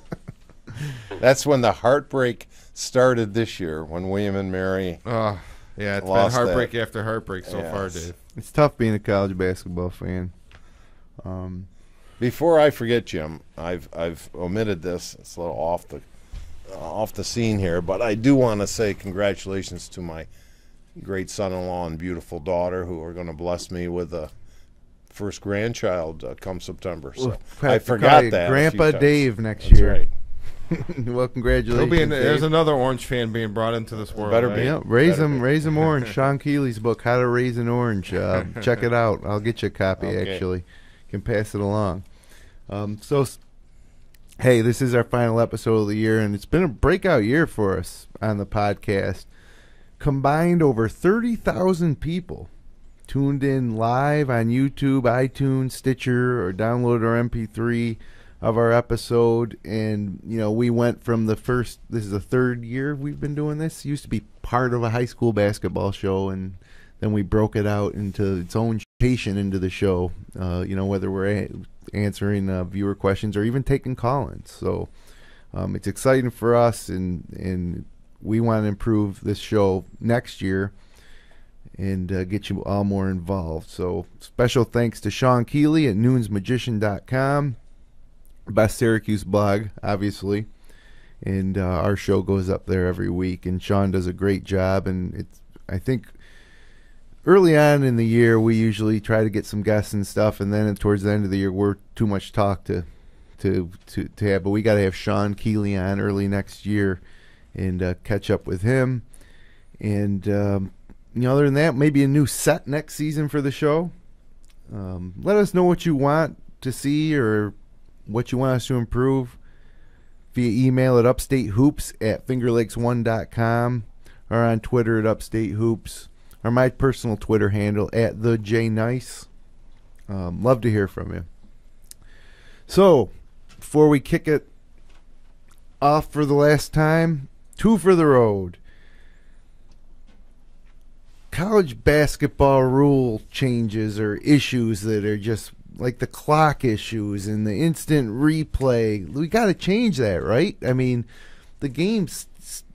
That's when the heartbreak started this year, when William and Mary. Yeah, it's been lost heartbreak after heartbreak so far, Dave. It's tough being a college basketball fan. Before I forget, Jim, I've omitted this. It's a little off the scene here, but I do want to say congratulations to my great son-in-law and beautiful daughter, who are going to bless me with a first grandchild come September. So I forgot that. Grandpa Dave next year. That's right. Well, congratulations. There's another Orange fan being brought into this world. Better right? be. Yeah, raise them orange. Sean Keeley's book, How to Raise an Orange. Check it out. I'll get you a copy. Okay. Actually, can pass it along. Hey, this is our final episode of the year, and it's been a breakout year for us on the podcast. Combined, over 30,000 people tuned in live on YouTube, iTunes, Stitcher, or downloaded our MP3 of our episode. And, we went from this is the third year we've been doing this. It used to be part of a high school basketball show, and then we broke it out into its own station into the show, whether we're answering viewer questions or even taking call-ins. So it's exciting for us, and we want to improve this show next year and get you all more involved. So special thanks to Sean Keeley at noonsmagician.com, best Syracuse blog, obviously. And our show goes up there every week, and Sean does a great job. And I think early on in the year, we usually try to get some guests and stuff, and then towards the end of the year, we're too much talk to have. But we got to have Sean Keeley on early next year and catch up with him. And other than that, maybe a new set next season for the show. Let us know what you want to see or what you want us to improve via email at upstatehoops@fingerlakes1.com or on Twitter at upstatehoops or my personal Twitter handle at thejnice. Love to hear from you. So, before we kick it off for the last time, Two for the road. College basketball rule changes or issues that are just like the clock issues and the instant replay. We got to change that, right? I mean, the game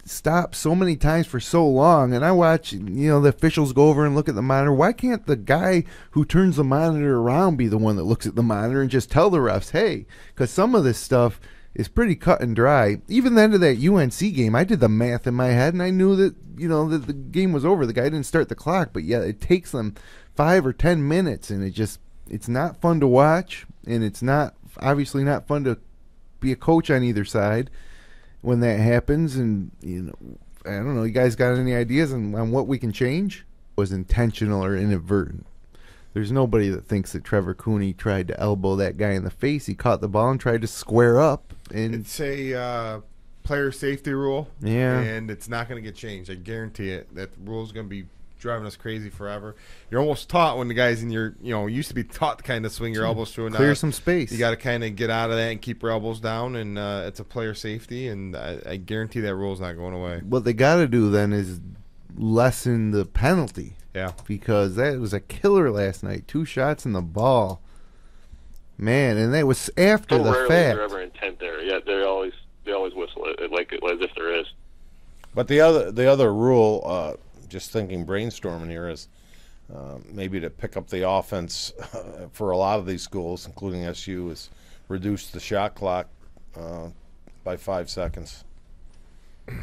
stopped so many times for so long, and I watch, the officials go over and look at the monitor. Why can't the guy who turns the monitor around be the one that looks at the monitor and just tell the refs, hey, because some of this stuff is pretty cut and dry. Even the end of that UNC game, I did the math in my head, and I knew that, that the game was over. The guy didn't start the clock, but yeah, it takes them 5 or 10 minutes, and it's not fun to watch, and it's obviously not fun to be a coach on either side when that happens. And I don't know, you guys got any ideas on what we can change? Was intentional or inadvertent? There's nobody that thinks that Trevor Cooney tried to elbow that guy in the face. He caught the ball and tried to square up. And it's a player safety rule. Yeah, and it's not going to get changed. I guarantee it. That rule is going to be driving us crazy forever. You're almost taught when the guys in your, used to be taught to kind of swing your elbows through and clear some space. You got to kind of get out of that and keep your elbows down, and it's a player safety, and I guarantee that rule is not going away. What they got to do then is lessen the penalty. Yeah, because that was a killer last night. 2 shots in the ball, man, and that was after the fact. Is there ever intent there? Yeah, they always whistle it like as if there is. But the other rule, just thinking brainstorming here, is maybe to pick up the offense for a lot of these schools, including SU, is reduce the shot clock by 5 seconds.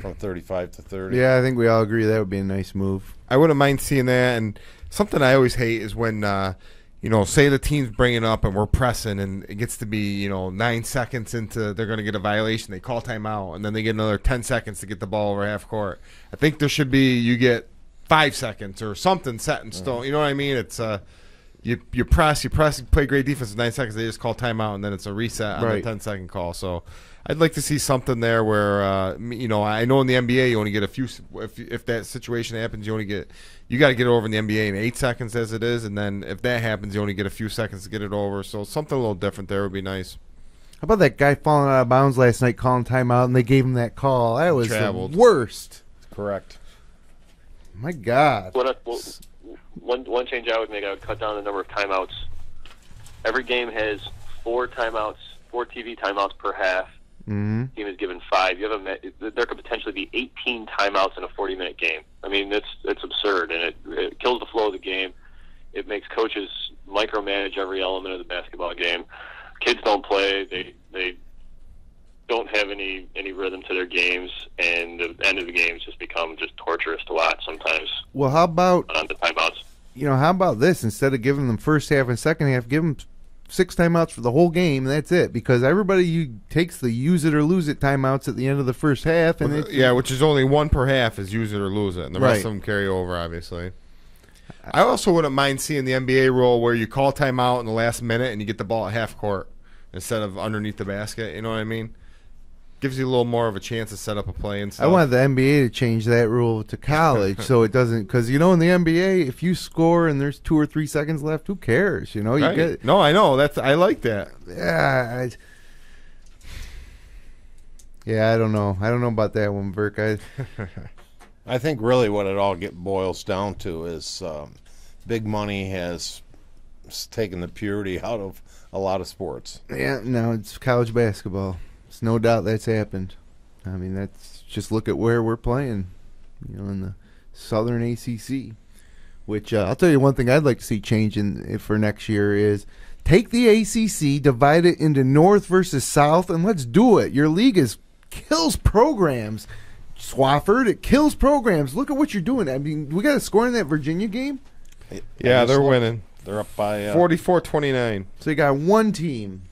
From 35 to 30. Yeah, I think we all agree that would be a nice move. I wouldn't mind seeing that. And something I always hate is when, say the team's bringing up and we're pressing and it gets to be, 9 seconds into they're going to get a violation. They call timeout, and then they get another 10 seconds to get the ball over half court. I think there should be you get 5 seconds or something set in stone. You know what I mean? It's you press, you play great defense in 9 seconds. They just call timeout, and then it's a reset on the 10-second call. So I'd like to see something there where, I know in the NBA you only get a few. If that situation happens, you got to get it over in the NBA in 8 seconds as it is, and then if that happens, you only get a few seconds to get it over. So something a little different there would be nice. How about that guy falling out of bounds last night, calling timeout, and they gave him that call? That was the worst. Correct. My God. One change I would make, I would cut down the number of timeouts. Every game has 4 timeouts, 4 TV timeouts per half. Mm-hmm. Team is given 5. There could potentially be 18 timeouts in a 40-minute game. I mean, it's absurd, and it kills the flow of the game. It makes coaches micromanage every element of the basketball game. Kids don't play. They don't have any rhythm to their games, and the end of the games just become just torturous to watch sometimes. Well, how about on the timeouts? How about this? Instead of giving them first half and second half, give them 6 timeouts for the whole game, and that's it. Because everybody takes the use it or lose it timeouts at the end of the first half, and which is only 1 per half is use it or lose it, and the rest of them carry over, obviously. I also wouldn't mind seeing the NBA rule where you call timeout in the last minute and you get the ball at half court instead of underneath the basket. You know what I mean? Gives you a little more of a chance to set up a play and stuff. I wanted the NBA to change that rule to college so it doesn't, because in the NBA, if you score and there's 2 or 3 seconds left, who cares? You right. get. No, I know I like that. Yeah, I don't know. I don't know about that one, Burke. I think really what it all boils down to is big money has taken the purity out of a lot of sports. Yeah, no, it's college basketball. There's no doubt that's happened. I mean, that's just look at where we're playing, in the Southern ACC. Which I'll tell you one thing I'd like to see change for next year is take the ACC, divide it into North versus South, and let's do it. Your league kills programs. Swafford, it kills programs. Look at what you're doing. I mean, we got a score in that Virginia game. Yeah, they're winning. They're up by 44-29. So you got one team.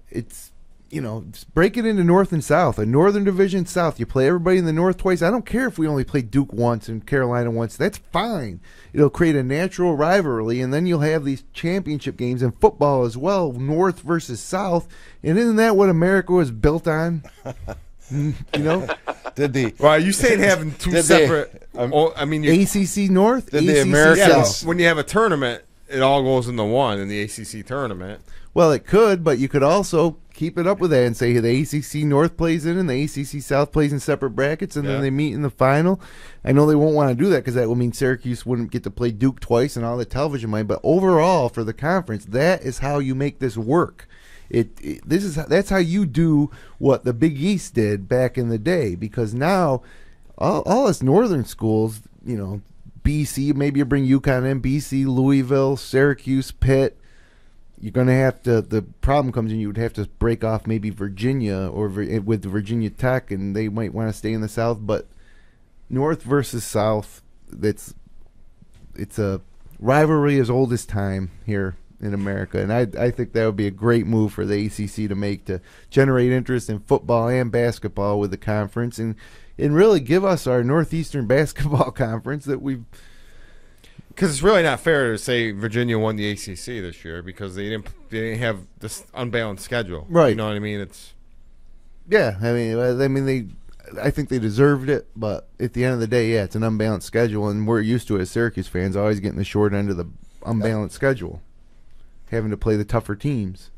It's just break it into North and South. A Northern Division South. You play everybody in the North twice. I don't care if we only play Duke once and Carolina once. That's fine. It'll create a natural rivalry, and then you'll have these championship games in football as well, North versus South. And isn't that what America was built on? Well, you saying having two separate? ACC North, did ACC the Americans South. When you have a tournament, it all goes into one in the ACC tournament. Well, it could, but you could also keep it up with that and say the ACC North plays in and the ACC South plays in separate brackets, and then they meet in the final. I know they won't want to do that because that will mean Syracuse wouldn't get to play Duke twice and all the television money. But overall, for the conference, that is how you make this work. That's how you do what the Big East did back in the day. Because now, all us northern schools, BC, maybe you bring UConn in, BC, Louisville, Syracuse, Pitt. You're going to have to, the problem comes in, you would have to break off maybe Virginia or with Virginia Tech, and they might want to stay in the South. But North versus South, it's a rivalry as old as time here in America. And I think that would be a great move for the ACC to make, to generate interest in football and basketball with the conference, and really give us our Northeastern basketball conference that we've. Because it's really not fair to say Virginia won the ACC this year because they didn't have this unbalanced schedule. Right. You know what I mean? I think they deserved it, but at the end of the day, it's an unbalanced schedule, and we're used to it as Syracuse fans, always getting the short end of the unbalanced schedule, having to play the tougher teams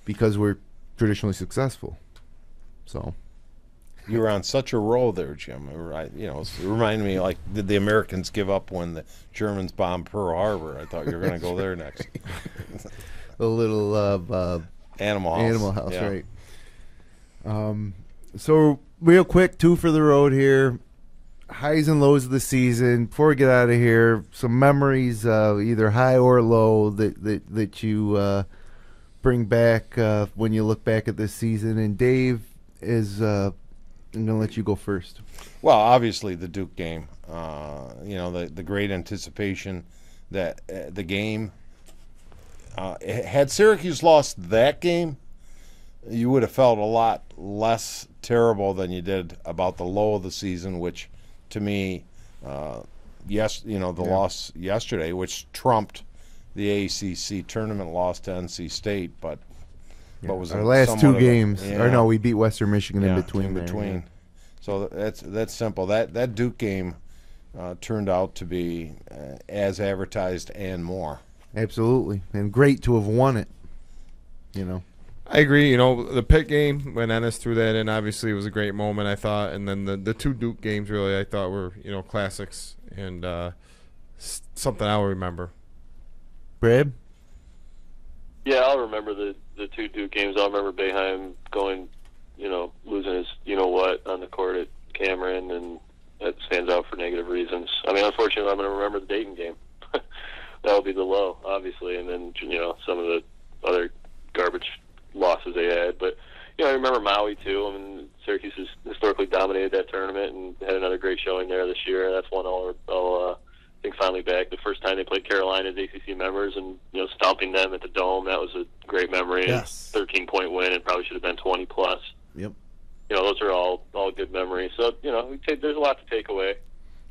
because we're traditionally successful. So. You were on such a roll there, Jim. It reminded me, like, did the Americans give up when the Germans bombed Pearl Harbor? I thought you were going to go there next. A little Animal House. Animal House, yeah. Right. So real quick, 2 for the road here. Highs and lows of the season. Before we get out of here, some memories, either high or low, that you bring back when you look back at this season. And Dave is. I'm going to let you go first. Well, obviously the Duke game. The great anticipation that the game. Had Syracuse lost that game, you would have felt a lot less terrible than you did about the low of the season, which, to me, loss yesterday, which trumped the ACC tournament loss to NC State, but. Yeah. Was our last 2 games, we beat Western Michigan in between. Yeah. So that's simple. That Duke game turned out to be as advertised and more. Absolutely, and great to have won it. I agree. The Pitt game when Ennis threw that in, obviously it was a great moment, I thought, and then the 2 Duke games really I thought were classics and something I'll remember. Brad? Yeah, I'll remember the 2 Duke games. I'll remember Boeheim going, losing his what on the court at Cameron, and that stands out for negative reasons. I mean, unfortunately, I'm going to remember the Dayton game. That'll be the low, obviously, and then some of the other garbage losses they had. But I remember Maui too. I mean, Syracuse has historically dominated that tournament and had another great showing there this year. That's one I'll think finally back. The first time they played Carolina as ACC members and stomping them at the Dome, that was a great memory. Yes. 13-point win, and probably should have been 20 plus. Yep. Those are all good memories. So there's a lot to take away.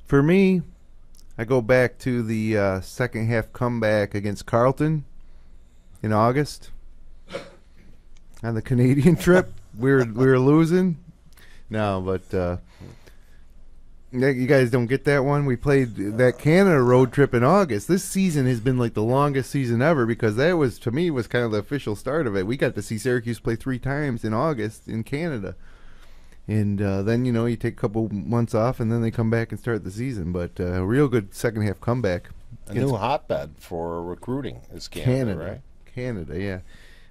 For me, I go back to the second half comeback against Carleton in August on the Canadian trip. we were losing. No, but. You guys don't get that one? We played that Canada road trip in August. This season has been like the longest season ever because that was, to me, was kind of the official start of it. We got to see Syracuse play 3 times in August in Canada. And then, you take a couple months off and then they come back and start the season. But a real good second half comeback. A new hotbed for recruiting is Canada, right? Canada, yeah.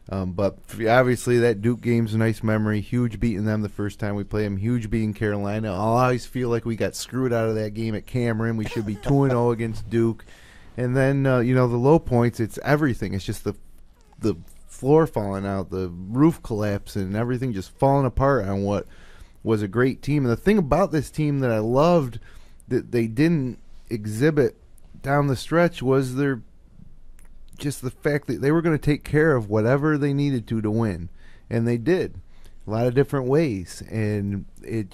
But obviously that Duke game's a nice memory. Huge beating them the first time we played them. Huge beating Carolina. I'll always feel like we got screwed out of that game at Cameron. We should be 2-0 against Duke. And then, the low points, it's everything. It's just the floor falling out, the roof collapsing, everything just falling apart on what was a great team. And the thing about this team that I loved that they didn't exhibit down the stretch was just the fact that they were going to take care of whatever they needed to win. And they did. A lot of different ways. And it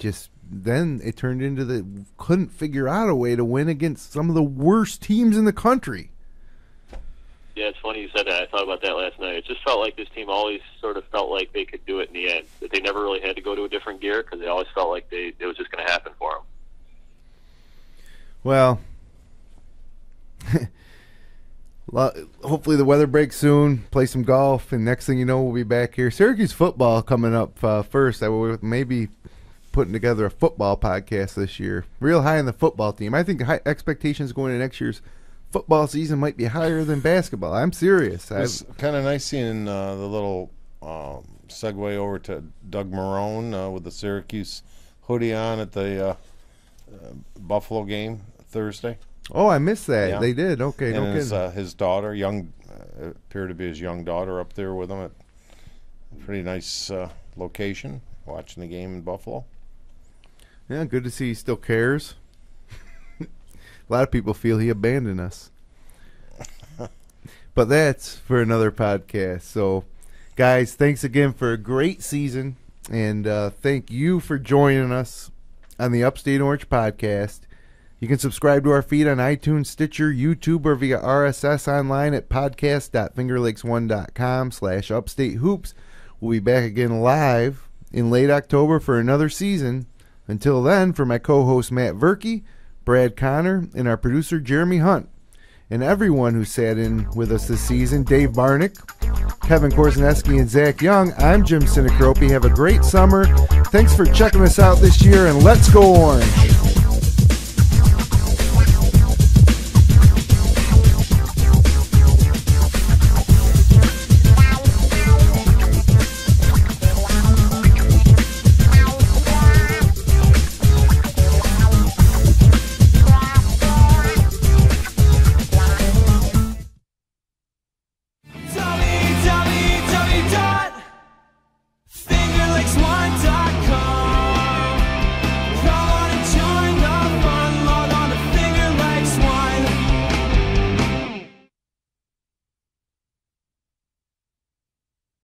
turned into couldn't figure out a way to win against some of the worst teams in the country. Yeah, it's funny you said that. I thought about that last night. It just felt like this team always sort of felt like they could do it in the end. That they never really had to go to a different gear because they always felt like it was just going to happen for them. Well, Hopefully the weather breaks soon, play some golf, and next thing you know, we'll be back here. Syracuse football coming up first. I will maybe putting together a football podcast this year. Real high in the football team. I think high expectations going into next year's football season might be higher than basketball. I'm serious. It's kind of nice seeing the little segue over to Doug Marrone with the Syracuse hoodie on at the Buffalo game Thursday. Oh, I missed that. Yeah. They did. Okay, And no kidding. his daughter, appeared to be his young daughter, up there with him at a pretty nice location, watching the game in Buffalo. Yeah, good to see he still cares. A lot of people feel he abandoned us. But that's for another podcast. So, guys, thanks again for a great season. And thank you for joining us on the Upstate Orange podcast. You can subscribe to our feed on iTunes, Stitcher, YouTube, or via RSS online at podcast.fingerlakes1.com/upstate hoops. We'll be back again live in late October for another season. Until then, for my co-host Matt Verkey, Brad Connor, and our producer Jeremy Hunt, and everyone who sat in with us this season, Dave Barnick, Kevin Korzeniewski, and Zach Young, I'm Jim Sinacropi. Have a great summer. Thanks for checking us out this year, and let's go Orange.